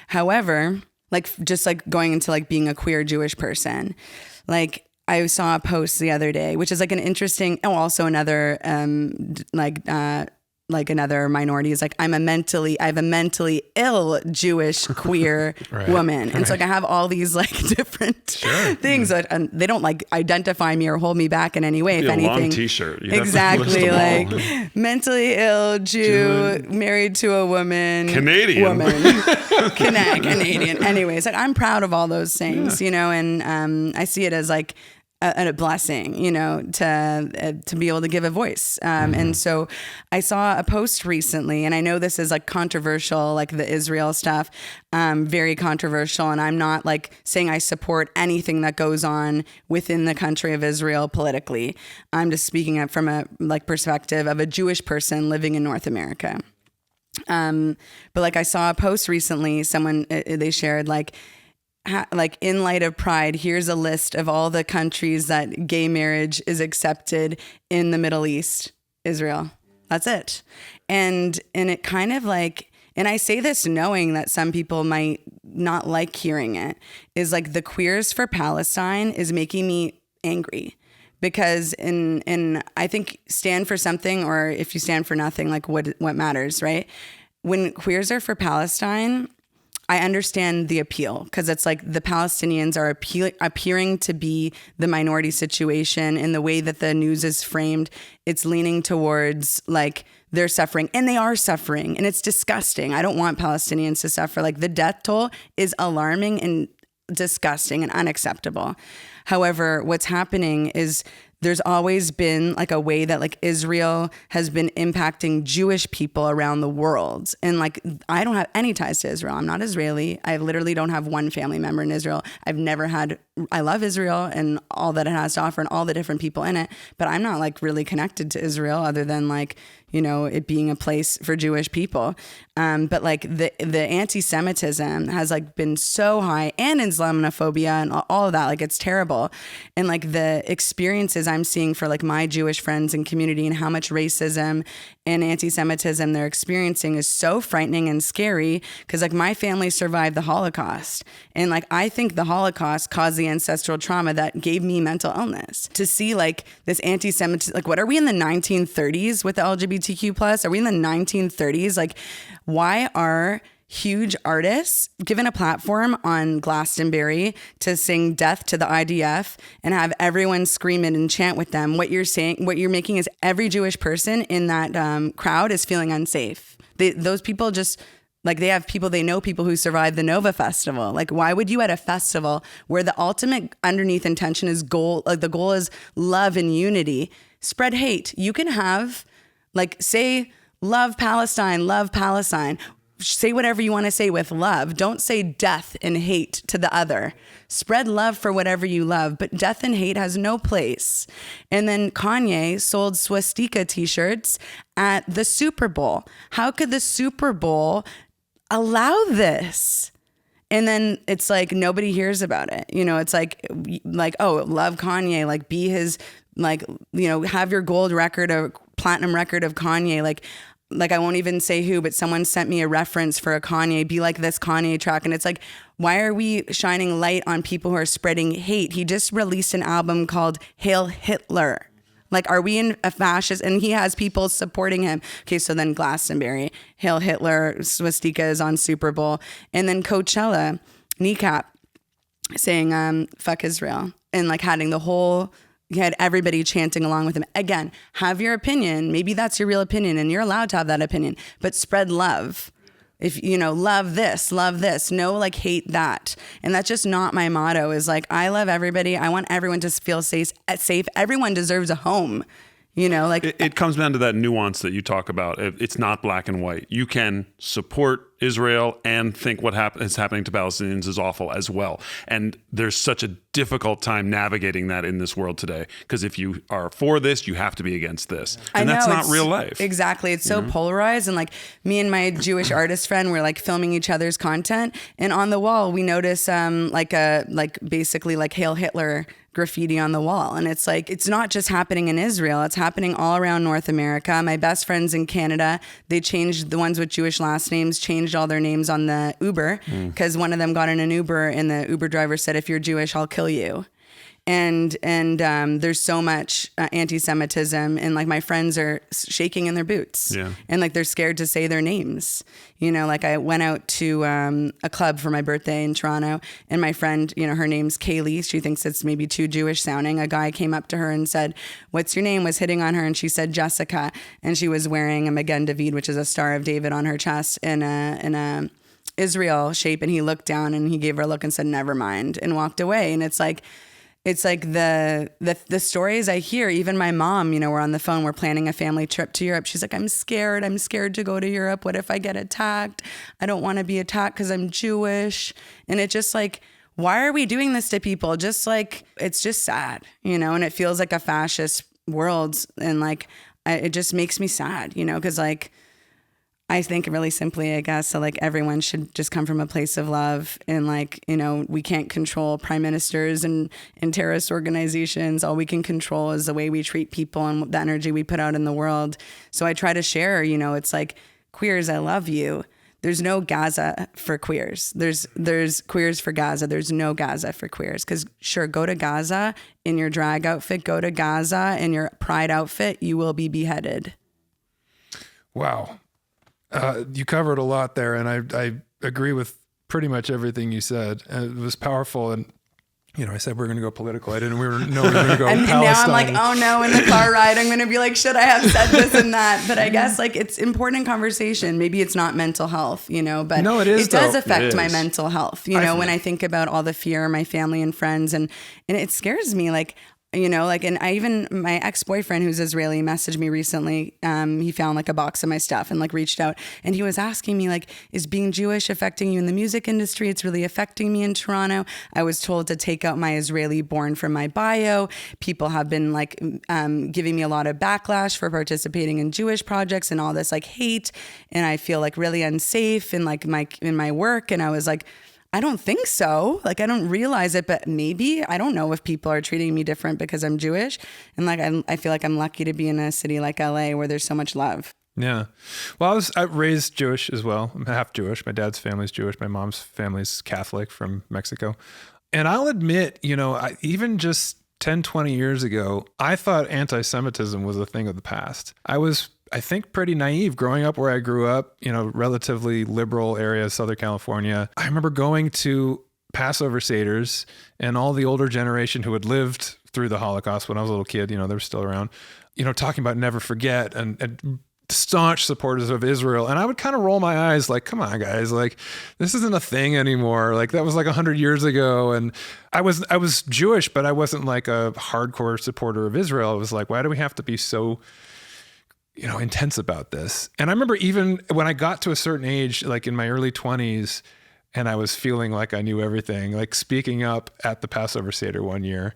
However, like just like going into like being a queer Jewish person, like I saw a post the other day, which is like an interesting, also another like another minority is like I have a mentally ill Jewish queer woman. And so like I have all these like different things that they don't like identify me or hold me back in any way. If anything, a long t-shirt. Exactly. Like mentally ill Jew, married to a woman. Canadian. Canadian. Anyways, like I'm proud of all those things, you know, and I see it as like a blessing, you know, to be able to give a voice. And so I saw a post recently, and I know this is like controversial, like the Israel stuff, very controversial. And I'm not like saying I support anything that goes on within the country of Israel politically. I'm just speaking up from a like perspective of a Jewish person living in North America. But like I saw a post recently, they shared like in light of Pride, here's a list of all the countries that gay marriage is accepted in the Middle East. Israel. That's it. And it kind of like, and I say this knowing that some people might not like hearing it, is like the Queers for Palestine is making me angry. Because in I think stand for something, or if you stand for nothing, like what matters, right? When Queers are for Palestine, I understand the appeal, because it's like the Palestinians are appearing to be the minority situation in the way that the news is framed. It's leaning towards like they're suffering, and they are suffering, and it's disgusting. I don't want Palestinians to suffer. Like the death toll is alarming and disgusting and unacceptable. However, what's happening is there's always been like a way that like Israel has been impacting Jewish people around the world. And like, I don't have any ties to Israel. I'm not Israeli. I literally don't have one family member in Israel. I love Israel and all that it has to offer and all the different people in it, but I'm not like really connected to Israel other than like, you know, it being a place for Jewish people. But like the anti-Semitism has like been so high, and Islamophobia and all of that, like it's terrible. And like the experiences I'm seeing for like my Jewish friends and community, and how much racism and anti-Semitism they're experiencing is so frightening and scary, because like my family survived the Holocaust. And like, I think the Holocaust caused the ancestral trauma that gave me mental illness. To see like this anti-Semitism, like what are we in the 1930s with the LGBTQ plus? Are we in the 1930s? Like, why are huge artists given a platform on Glastonbury to sing death to the IDF and have everyone scream it and chant with them? What you're making is every Jewish person in that crowd is feeling unsafe. Those people just, like, they have people, they know people who survived the Nova Festival. Like, why would you at a festival where the ultimate underneath intention is the goal is love and unity, spread hate? You can have, like, say, love Palestine. say whatever you want to say with love. Don't say death and hate to the other. Spread love for whatever you love, but death and hate has no place. And then Kanye sold swastika t-shirts at the Super Bowl. How could the Super Bowl allow this? And then it's like nobody hears about it. You know, it's like, oh, love Kanye, like be his, like, you know, have your gold record or platinum record of Kanye. Like I won't even say who, but someone sent me a reference for a Kanye, be like this Kanye track. And it's like, why are we shining light on people who are spreading hate? He just released an album called Hail Hitler. Like, are we in a fascist? And he has people supporting him. Okay, so then Glastonbury, Hail Hitler, swastika is on Super Bowl. And then Coachella, Kneecap, saying, fuck Israel. And like having you had everybody chanting along with him. Again, have your opinion. Maybe that's your real opinion and you're allowed to have that opinion, but spread love. If, you know, love this, no, like hate that. And that's just not my motto. Is like, I love everybody. I want everyone to feel safe. Everyone deserves a home. You know, like it comes down to that nuance that you talk about. It's not black and white. You can support Israel and think what is happening to Palestinians is awful as well. And there's such a difficult time navigating that in this world today. Because if you are for this, you have to be against this. And that's not real life. Exactly. It's so polarized. And like me and my Jewish artist friend were like filming each other's content. And on the wall, we notice basically like Hail Hitler graffiti on the wall. And it's like, it's not just happening in Israel. It's happening all around North America. My best friends in Canada, they changed, the ones with Jewish last names, changed all their names on the Uber because one of them got in an Uber and the Uber driver said, if you're Jewish, I'll kill you. And there's so much anti-Semitism, and like my friends are shaking in their boots, and like they're scared to say their names. You know, like I went out to a club for my birthday in Toronto, and my friend, you know, her name's Kaylee. She thinks it's maybe too Jewish sounding. A guy came up to her and said, "What's your name?" Was hitting on her, and she said Jessica, and she was wearing a Magen David, which is a Star of David, on her chest in a Israel shape, and he looked down and he gave her a look and said, "Never mind," and walked away. And it's like the stories I hear. Even my mom, you know, we're on the phone, we're planning a family trip to Europe. She's like, I'm scared to go to Europe. What if I get attacked? I don't want to be attacked because I'm Jewish. And it just like, why are we doing this to people? Just like, it's just sad, you know, and it feels like a fascist world. And like, it just makes me sad, you know, because like, I think really simply, I guess, so like everyone should just come from a place of love, and like, you know, we can't control prime ministers and terrorist organizations. All we can control is the way we treat people and the energy we put out in the world. So I try to share, you know, it's like, queers, I love you. There's no Gaza for queers. There's queers for Gaza. There's no Gaza for queers. Because sure, go to Gaza in your drag outfit, go to Gaza in your pride outfit, you will be beheaded. Wow. You covered a lot there, and I agree with pretty much everything you said. It was powerful, and you know, I said we're going to go political. I didn't know we were going to go and Palestine. Now I'm like, oh no, in the car ride, I'm going to be like, should I have said this and that? But I guess like it's important conversation. Maybe it's not mental health, you know, but no, it is. It does affect my mental health. You know, when I think about all the fear in my family and friends, and it scares me, like. You know, like, and my ex-boyfriend who's Israeli messaged me recently. He found like a box of my stuff and like reached out, and he was asking me like, is being Jewish affecting you in the music industry? It's really affecting me in Toronto. I was told to take out my Israeli born from my bio. People have been like giving me a lot of backlash for participating in Jewish projects and all this like hate. And I feel like really unsafe in like in my work. And I was like, I don't think so. Like, I don't realize it, but maybe. I don't know if people are treating me different because I'm Jewish. And like, I feel like I'm lucky to be in a city like LA where there's so much love. Yeah. Well, I raised Jewish as well. I'm half Jewish. My dad's family's Jewish. My mom's family's Catholic from Mexico. And I'll admit, you know, even just 10, 20 years ago, I thought anti-Semitism was a thing of the past. I think pretty naive growing up where I grew up, you know, relatively liberal area, Southern California. I remember going to Passover Seders, and all the older generation who had lived through the Holocaust when I was a little kid, you know, they're still around, you know, talking about never forget and staunch supporters of Israel. And I would kind of roll my eyes like, come on, guys, like this isn't a thing anymore. Like that was like 100 years ago. And I was Jewish, but I wasn't like a hardcore supporter of Israel. It was like, why do we have to be so intense about this. And I remember even when I got to a certain age, like in my early 20s, and I was feeling like I knew everything, like speaking up at the Passover Seder one year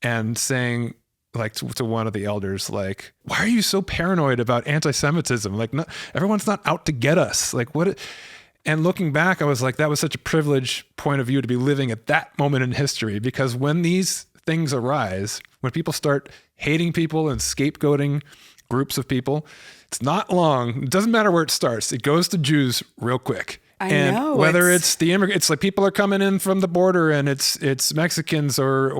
and saying like to one of the elders, like, why are you so paranoid about anti-Semitism? Like, everyone's not out to get us. Like what? And looking back, I was like, that was such a privileged point of view to be living at that moment in history, because when these things arise, when people start hating people and scapegoating groups of people, it's not long. It doesn't matter where it starts. It goes to Jews real quick. I and know, whether it's the immigrant, it's like people are coming in from the border and it's Mexicans or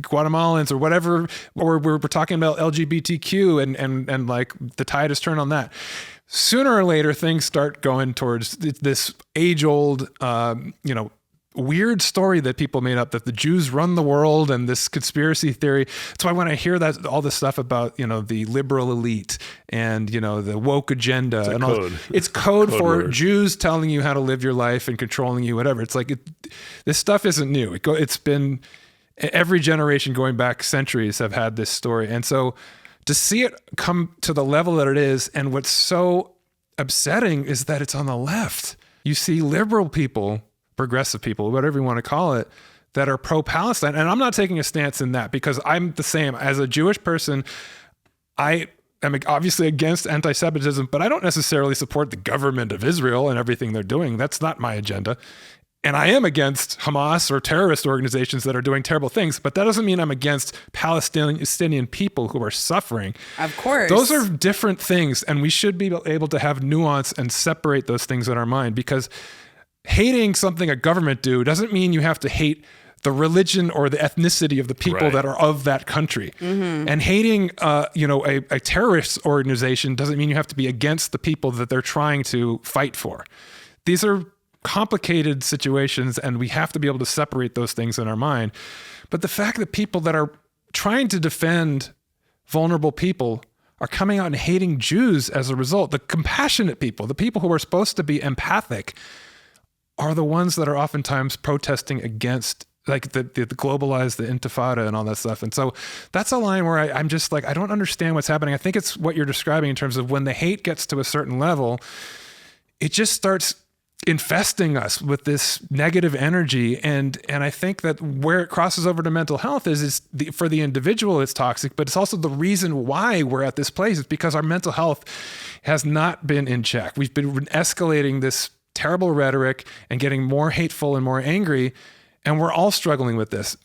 Guatemalans or whatever, or we're talking about LGBTQ and like the tide has turned on that. Sooner or later, things start going towards this age-old, weird story that people made up, that the Jews run the world and this conspiracy theory. That's why when I hear that, all this stuff about, the liberal elite and, the woke agenda and all, it's code for word. Jews telling you how to live your life and controlling you, whatever. It's like, this stuff isn't new. It's been every generation going back centuries have had this story. And so to see it come to the level that it is, and what's so upsetting is that it's on the left. You see liberal people, progressive people, whatever you want to call it, that are pro-Palestine. And I'm not taking a stance in that, because I'm the same. As a Jewish person, I am obviously against anti-Semitism, but I don't necessarily support the government of Israel and everything they're doing. That's not my agenda. And I am against Hamas or terrorist organizations that are doing terrible things, but that doesn't mean I'm against Palestinian people who are suffering. Of course. Those are different things, and we should be able to have nuance and separate those things in our mind, because hating something a government do doesn't mean you have to hate the religion or the ethnicity of the people that are of that country. Mm-hmm. And hating, a terrorist organization doesn't mean you have to be against the people that they're trying to fight for. These are complicated situations, and we have to be able to separate those things in our mind. But the fact that people that are trying to defend vulnerable people are coming out and hating Jews as a result, the compassionate people, the people who are supposed to be empathic, are the ones that are oftentimes protesting against like the globalized, the intifada and all that stuff. And so that's a line where I'm just like, I don't understand what's happening. I think it's what you're describing in terms of when the hate gets to a certain level, it just starts infesting us with this negative energy. And I think that where it crosses over to mental health for the individual, it's toxic, but it's also the reason why we're at this place. It's because our mental health has not been in check. We've been escalating this terrible rhetoric and getting more hateful and more angry. And we're all struggling with this.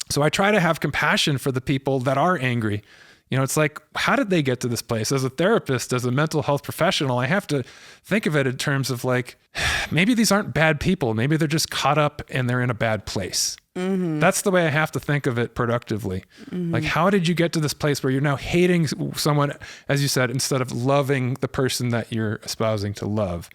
So I try to have compassion for the people that are angry. It's like, how did they get to this place? As a therapist, as a mental health professional, I have to think of it in terms of like, maybe these aren't bad people. Maybe they're just caught up and they're in a bad place. Mm-hmm. That's the way I have to think of it productively. Mm-hmm. Like, how did you get to this place where you're now hating someone, as you said, instead of loving the person that you're espousing to love?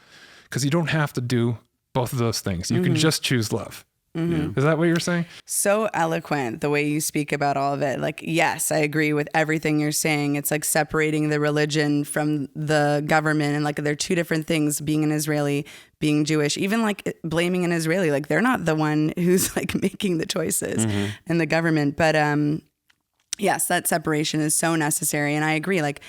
Because you don't have to do both of those things. You can just choose love. Mm-hmm. Is that what you were saying? So eloquent, the way you speak about all of it. Like, yes, I agree with everything you're saying. It's like separating the religion from the government. And like, they're two different things, being an Israeli, being Jewish, even like blaming an Israeli. Like, they're not the one who's like making the choices in the government. But yes, that separation is so necessary. And I agree. Like,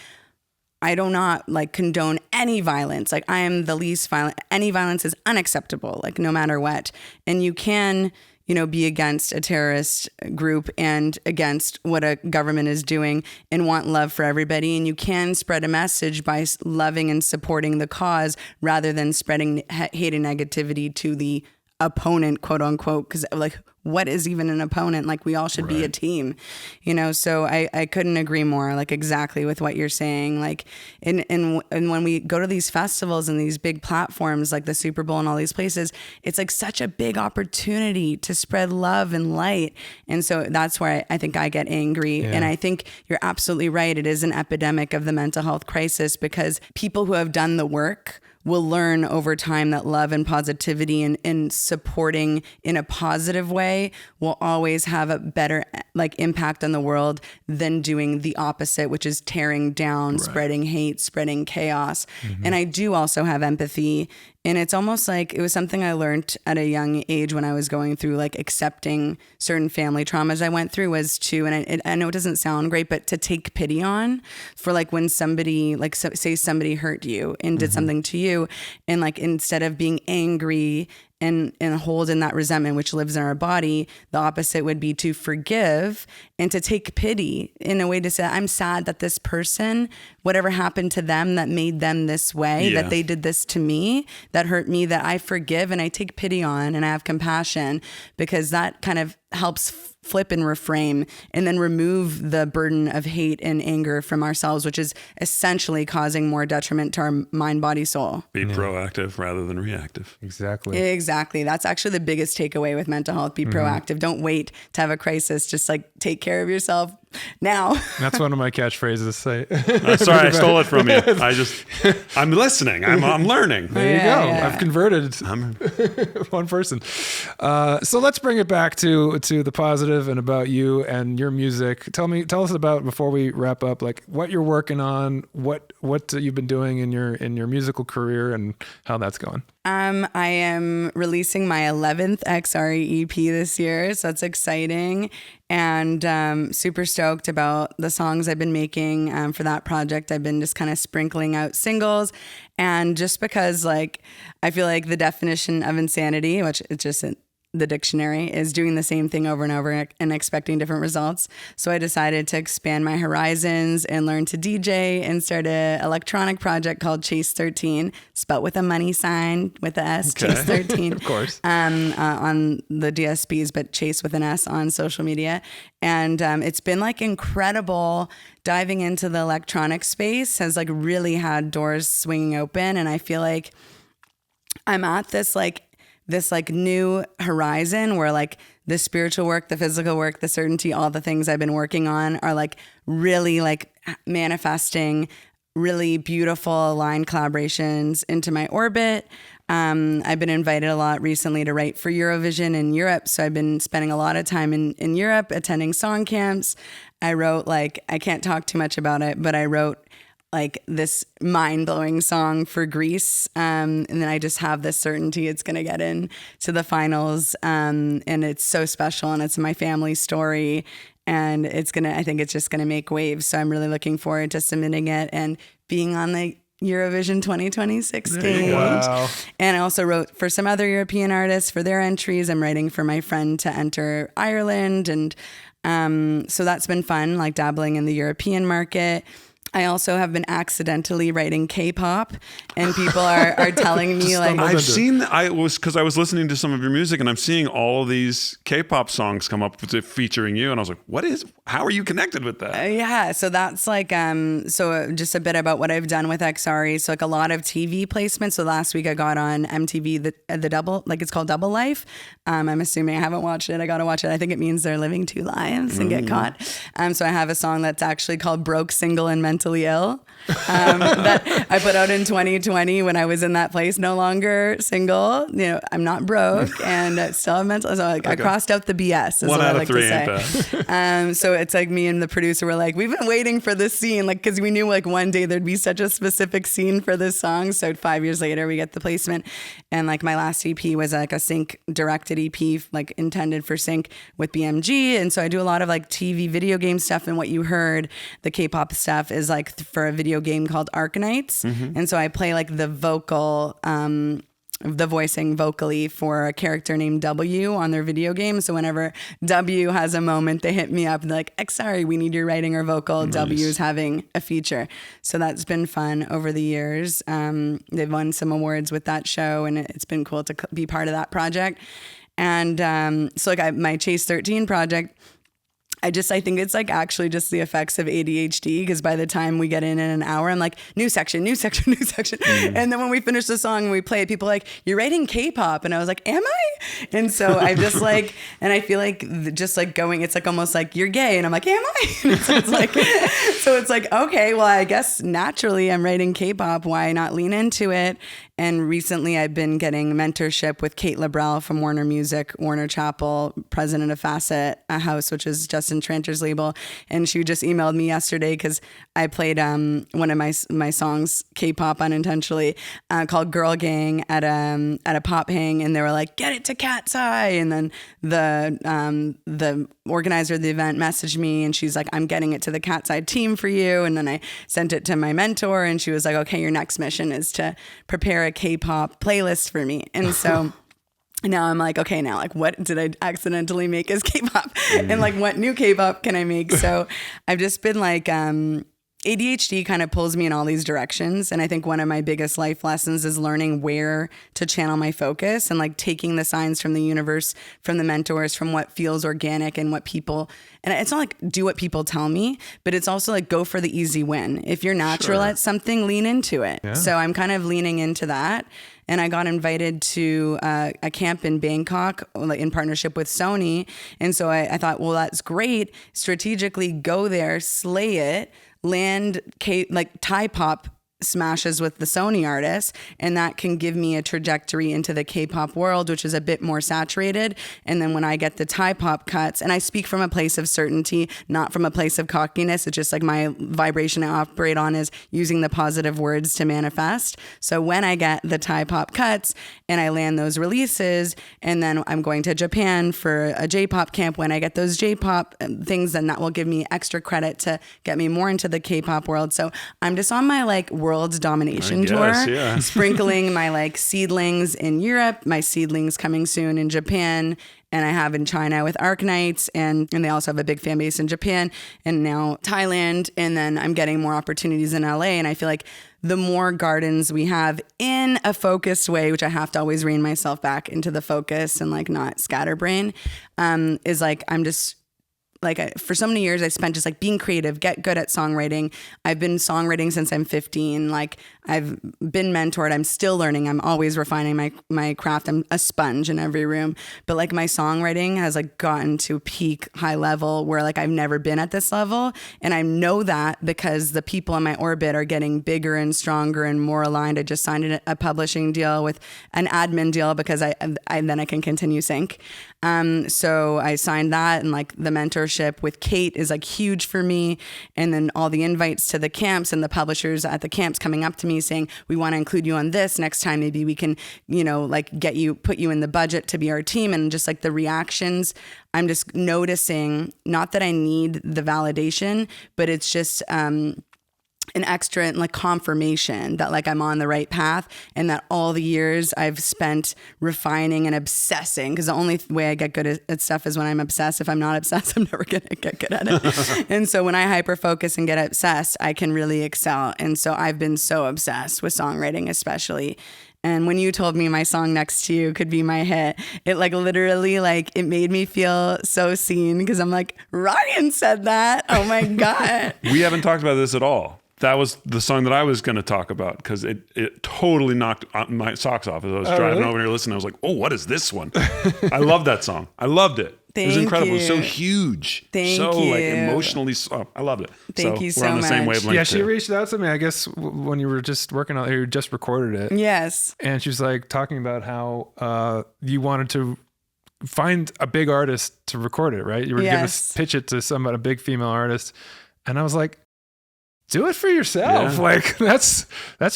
I do not like condone any violence. Like, I am the least violent. Any violence is unacceptable, like no matter what. And you can, be against a terrorist group and against what a government is doing and want love for everybody. And you can spread a message by loving and supporting the cause rather than spreading hate and negativity to the opponent, quote unquote, because like, what is even an opponent? Like, we all should be a team, so I couldn't agree more, like exactly with what you're saying. Like, and when we go to these festivals and these big platforms like the Super Bowl and all these places, it's like such a big opportunity to spread love and light. And so that's where I think I get angry. Yeah. And I think you're absolutely right. It is an epidemic of the mental health crisis, because people who have done the work will learn over time that love and positivity and supporting in a positive way will always have a better like impact on the world than doing the opposite, which is tearing down, spreading hate, spreading chaos. Mm-hmm. And I do also have empathy And it's almost like it was something I learned at a young age when I was going through like accepting certain family traumas I went through was to, and I know it doesn't sound great, but to take pity on for like when somebody, like say somebody hurt you and did something to you, and like instead of being angry and hold in that resentment which lives in our body, the opposite would be to forgive and to take pity in a way to say, I'm sad that this person, whatever happened to them that made them this way, that they did this to me, that hurt me, that I forgive and I take pity on and I have compassion, because that kind of helps flip and reframe and then remove the burden of hate and anger from ourselves, which is essentially causing more detriment to our mind, body, soul. Be proactive rather than reactive. Exactly. That's actually the biggest takeaway with mental health. Be proactive. Don't wait to have a crisis. Just like take care of yourself now. That's one of my catchphranes. Say, sorry, I stole it from you. I'm listening. I'm learning. There you go. Yeah. I've converted one person. So let's bring it back to the positive and about you and your music. Tell us about, before we wrap up, like what you're working on, what you've been doing in your musical career and how that's going. I am releasing my 11th X ARI EP this year, so that's exciting, and super stoked about the songs I've been making for that project. I've been just kind of sprinkling out singles, and just because like I feel like the definition of insanity, which it's just the dictionary, is doing the same thing over and over and expecting different results. So I decided to expand my horizons and learn to DJ and start an electronic project called Chase 13, spelt with a money sign with a S, Chase 13. Of course. On the DSPs, but Chase with an S on social media. And it's been like incredible. Diving into the electronic space has like really had doors swinging open. And I feel like I'm at this new horizon where like the spiritual work, the physical work, the certainty, all the things I've been working on are like really like manifesting really beautiful aligned collaborations into my orbit. I've been invited a lot recently to write for Eurovision in Europe. So I've been spending a lot of time in Europe attending song camps. I wrote I can't talk too much about it, but I wrote like this mind-blowing song for Greece. And then I just have this certainty it's going to get into the finals. And it's so special, and it's my family story, and I think it's just going to make waves. So I'm really looking forward to submitting it and being on the Eurovision 2026 stage. Wow. And I also wrote for some other European artists for their entries. I'm writing for my friend to enter Ireland. And so that's been fun, like dabbling in the European market. I also have been accidentally writing K-pop, and people are telling me like because I was listening to some of your music, and I'm seeing all of these K-pop songs come up featuring you, and I was like, how are you connected with that? Yeah, so that's like so just a bit about what I've done with X ARI. So like a lot of TV placements. So last week I got on MTV the Double, like it's called Double Life. I'm assuming, I haven't watched it. I got to watch it. I think it means they're living two lives and get caught. So I have a song that's actually called Broke, Single, and Mentally Ill that I put out in 2020 when I was in that place, no longer single. You know, I'm not broke and still have mental. So I crossed out the BS. Is One what out I of like three to say. So it's like me and the producer were like, we've been waiting for this scene, like because we knew like one day there'd be such a specific scene for this song. So 5 years later, we get the placement, and like my last EP was like a sync directed EP, like intended for sync with BMG. And so I do a lot of like TV video game stuff. And what you heard, the K-pop stuff, is like for a video game called Arknights. And so I play like the vocal, the voicing vocally for a character named W on their video game. So whenever W has a moment, they hit me up and they're like, X ARI, we need your writing or vocal. Nice. W is having a feature. So that's been fun over the years. They've won some awards with that show, and it's been cool to be part of that project. And so like my Chase 13 project, I think it's like actually just the effects of ADHD, because by the time we get in an hour, I'm like, new section. And then when we finish the song and we play it, people are like, you're writing K-pop. And I was like, am I? And so I just like, and I feel like just like going, it's like almost like you're gay. And I'm like, am I? And so it's like, okay, well, I guess naturally I'm writing K-pop. Why not lean into it? And recently I've been getting mentorship with Kate Labrelle from Warner Music, Warner Chappell, president of Facet House, which is Justin Tranter's label. And she just emailed me yesterday because I played one of my songs, K-pop unintentionally, called Girl Gang at a pop hang, and they were like, get it to Cat's Eye. And then the organizer of the event messaged me, and she's like, I'm getting it to the Cat's Eye team for you. And then I sent it to my mentor, and she was like, okay, your next mission is to prepare a K-pop playlist for me. And so now I'm like, okay, now like what did I accidentally make as K-pop? And like what new K-pop can I make? So I've just been like, ADHD kind of pulls me in all these directions. And I think one of my biggest life lessons is learning where to channel my focus and like taking the signs from the universe, from the mentors, from what feels organic and what people, and it's not like do what people tell me, but it's also like go for the easy win. If you're natural at something, lean into it. Yeah. So I'm kind of leaning into that. And I got invited to a camp in Bangkok in partnership with Sony. And so I thought, well, that's great. Strategically go there, slay it, land Thai pop smashes with the Sony artists, and that can give me a trajectory into the K-pop world, which is a bit more saturated. And then when I get the Thai pop cuts, and I speak from a place of certainty, not from a place of cockiness, it's just like my vibration I operate on is using the positive words to manifest. So when I get the Thai pop cuts and I land those releases, and then I'm going to Japan for a J-pop camp, when I get those J-pop things, then that will give me extra credit to get me more into the K-pop world. So I'm just on my like world's domination tour, sprinkling my like seedlings in Europe, my seedlings coming soon in Japan, and I have in China with Arknights, and they also have a big fan base in Japan, and now Thailand, and then I'm getting more opportunities in LA, and I feel like the more gardens we have in a focused way, which I have to always rein myself back into the focus and like not scatterbrain, is like I'm just like for so many years I spent just like being creative, get good at songwriting. I've been songwriting since I'm 15. Like I've been mentored. I'm still learning. I'm always refining my craft. I'm a sponge in every room. But like my songwriting has like gotten to peak high level where like I've never been at this level. And I know that because the people in my orbit are getting bigger and stronger and more aligned. I just signed a publishing deal with an admin deal because I then I can continue sync. So I signed that, and like the mentorship with Kate is like huge for me. And then all the invites to the camps and the publishers at the camps coming up to me saying, we want to include you on this next time. Maybe we can, like put you in the budget to be our team. And just like the reactions, I'm just noticing, not that I need the validation, but it's just, an extra like confirmation that like I'm on the right path, and that all the years I've spent refining and obsessing, because the only way I get good at stuff is when I'm obsessed. If I'm not obsessed, I'm never gonna get good at it. And so when I hyper focus and get obsessed, I can really excel. And so I've been so obsessed with songwriting, especially. And when you told me my song Next to You could be my hit, it like literally like it made me feel so seen, because I'm like, Ryan said that. Oh my God. We haven't talked about this at all. That was the song that I was going to talk about, because it totally knocked my socks off as I was driving over here listening. I was like, oh, what is this one? I love that song. I loved it. It was incredible. It was so huge. Thank so you. Like emotionally. I loved it. Thank you so much. We're on the same wavelength. Yeah, she reached out to me, I guess, when you were just working on it. You just recorded it. Yes. And she was like talking about how you wanted to find a big artist to record it, right? You were going to pitch it to somebody, a big female artist. And I was like, do it for yourself. Yeah. Like that's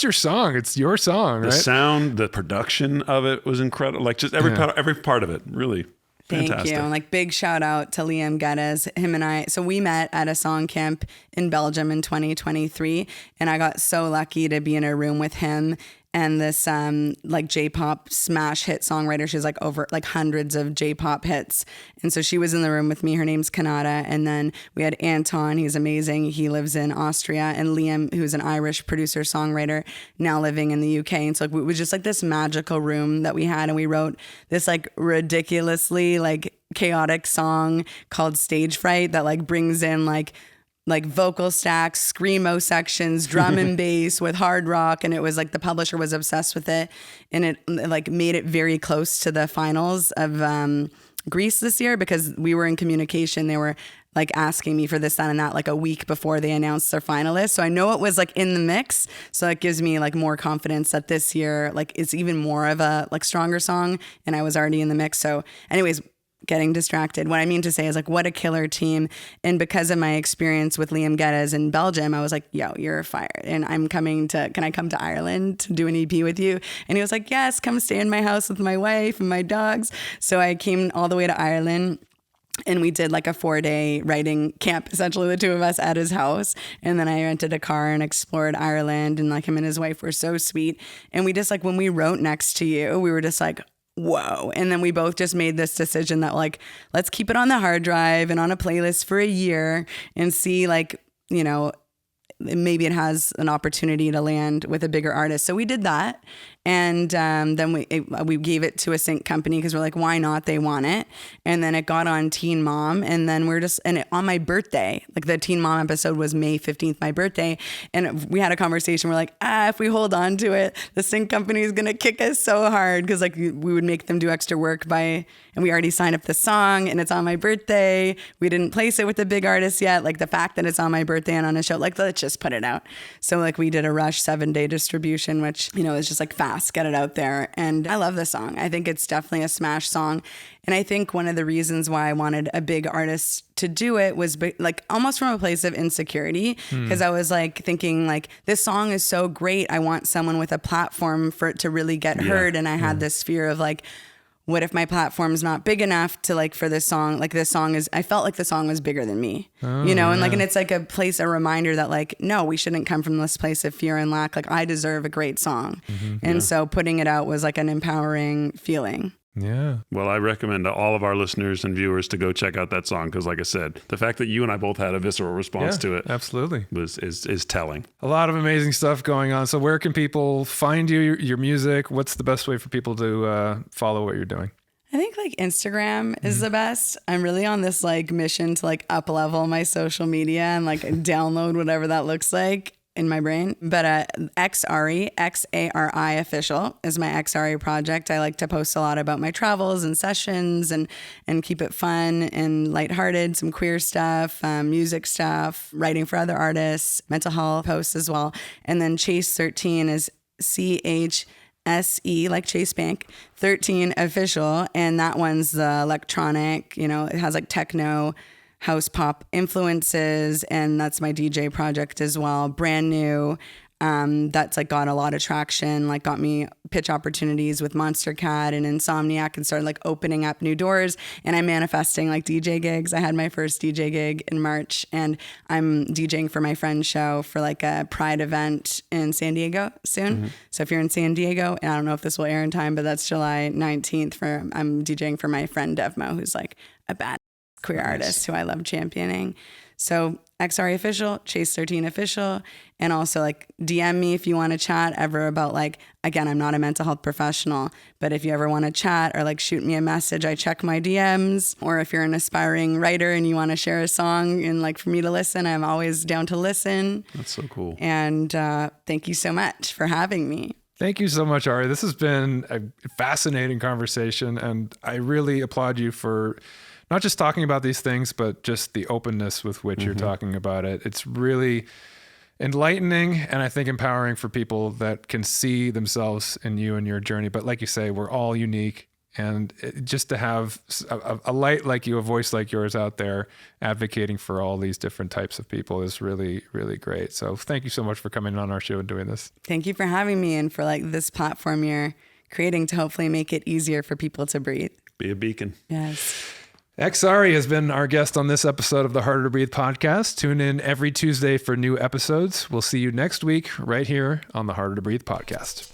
your song. It's your song, right? The sound, the production of it was incredible. Like just every part of it, really fantastic. Thank you. And like big shout out to Liam Geddes. Him and I, so we met at a song camp in Belgium in 2023, and I got so lucky to be in a room with him and this like J-pop smash hit songwriter. She's like over like hundreds of J-pop hits. And so she was in the room with me. Her name's Kanata. And then we had Anton. He's amazing. He lives in Austria. And Liam, who's an Irish producer songwriter, now living in the UK. And so like, it was just like this magical room that we had. And we wrote this like ridiculously like chaotic song called Stage Fright that like brings in like vocal stacks, screamo sections, drum and bass with hard rock. And it was like the publisher was obsessed with it. And it like made it very close to the finals of Greece this year, because we were in communication. They were like asking me for this, that, and that like a week before they announced their finalists. So I know it was like in the mix. So it gives me like more confidence that this year, like it's even more of a like stronger song, and I was already in the mix. So anyways, getting distracted. What I mean to say is like, what a killer team. And because of my experience with Liam Geddes in Belgium, I was like, yo, you're fired. And can I come to Ireland to do an EP with you? And he was like, yes, come stay in my house with my wife and my dogs. So I came all the way to Ireland. And we did like a 4-day writing camp, essentially the two of us at his house. And then I rented a car and explored Ireland, and like him and his wife were so sweet. And we just like, when we wrote Next to You, we were just like, whoa. And then we both just made this decision that like, let's keep it on the hard drive and on a playlist for a year and see like, you know, maybe it has an opportunity to land with a bigger artist. So we did that. And then we gave it to a sync company because we're like, why not? They want it. And then it got on Teen Mom. And then on my birthday, like the Teen Mom episode was May 15th, my birthday. And we had a conversation. We're like, if we hold on to it, the sync company is going to kick us so hard. Cause like we would make them do extra work and we already signed up the song and it's on my birthday. We didn't place it with the big artist yet. Like the fact that it's on my birthday and on a show, like let's just put it out. So like we did a rush 7-day distribution, which, you know, is just like fast, get it out there. And I love the song. I think it's definitely a smash song. And I think one of the reasons why I wanted a big artist to do it was like almost from a place of insecurity, because I was like thinking like, this song is so great. I want someone with a platform for it to really get heard. And I had this fear of like, what if my platform's not big enough to like for this song? Like I felt like the song was bigger than me, you know? And like, and it's like a reminder that like, no, we shouldn't come from this place of fear and lack. Like I deserve a great song. And so putting it out was like an empowering feeling. Yeah. Well, I recommend to all of our listeners and viewers to go check out that song because, like I said, the fact that you and I both had a visceral response to it, absolutely, is telling. A lot of amazing stuff going on. So, where can people find you, your music? What's the best way for people to follow what you're doing? I think like Instagram is the best. I'm really on this like mission to like up level my social media and like download whatever that looks like in my brain. But X ARI, X ARI official is my X ARI project. I like to post a lot about my travels and sessions and keep it fun and lighthearted, some queer stuff, music stuff, writing for other artists, mental health posts as well. And then Chase 13 is CHSE, like Chase Bank, 13 official. And that one's the electronic, you know, it has like techno, house pop influences, and that's my DJ project as well. Brand new. That's like got a lot of traction, like got me pitch opportunities with Monster Cat and Insomniac and started like opening up new doors. And I'm manifesting like DJ gigs. I had my first DJ gig in March and I'm DJing for my friend's show for like a Pride event in San Diego soon. So if you're in San Diego, and I don't know if this will air in time, but that's July 19th I'm DJing for my friend Devmo, who's like a bad queer artist who I love championing. So X ARI official, Chase 13 official, and also like DM me if you want to chat ever about like, again, I'm not a mental health professional, but if you ever want to chat or like shoot me a message, I check my DMs. Or if you're an aspiring writer and you want to share a song and like for me to listen, I'm always down to listen. That's so cool. And thank you so much for having me. Thank you so much, Ari. This has been a fascinating conversation, and I really applaud you for not just talking about these things, but just the openness with which you're talking about it. It's really enlightening and I think empowering for people that can see themselves in you and your journey. But like you say, we're all unique. And just to have a light like you, a voice like yours out there advocating for all these different types of people is really, really great. So thank you so much for coming on our show and doing this. Thank you for having me and for like this platform you're creating to hopefully make it easier for people to breathe. Be a beacon. Yes. X ARI has been our guest on this episode of the Harder to Breathe podcast. Tune in every Tuesday for new episodes. We'll see you next week right here on the Harder to Breathe podcast.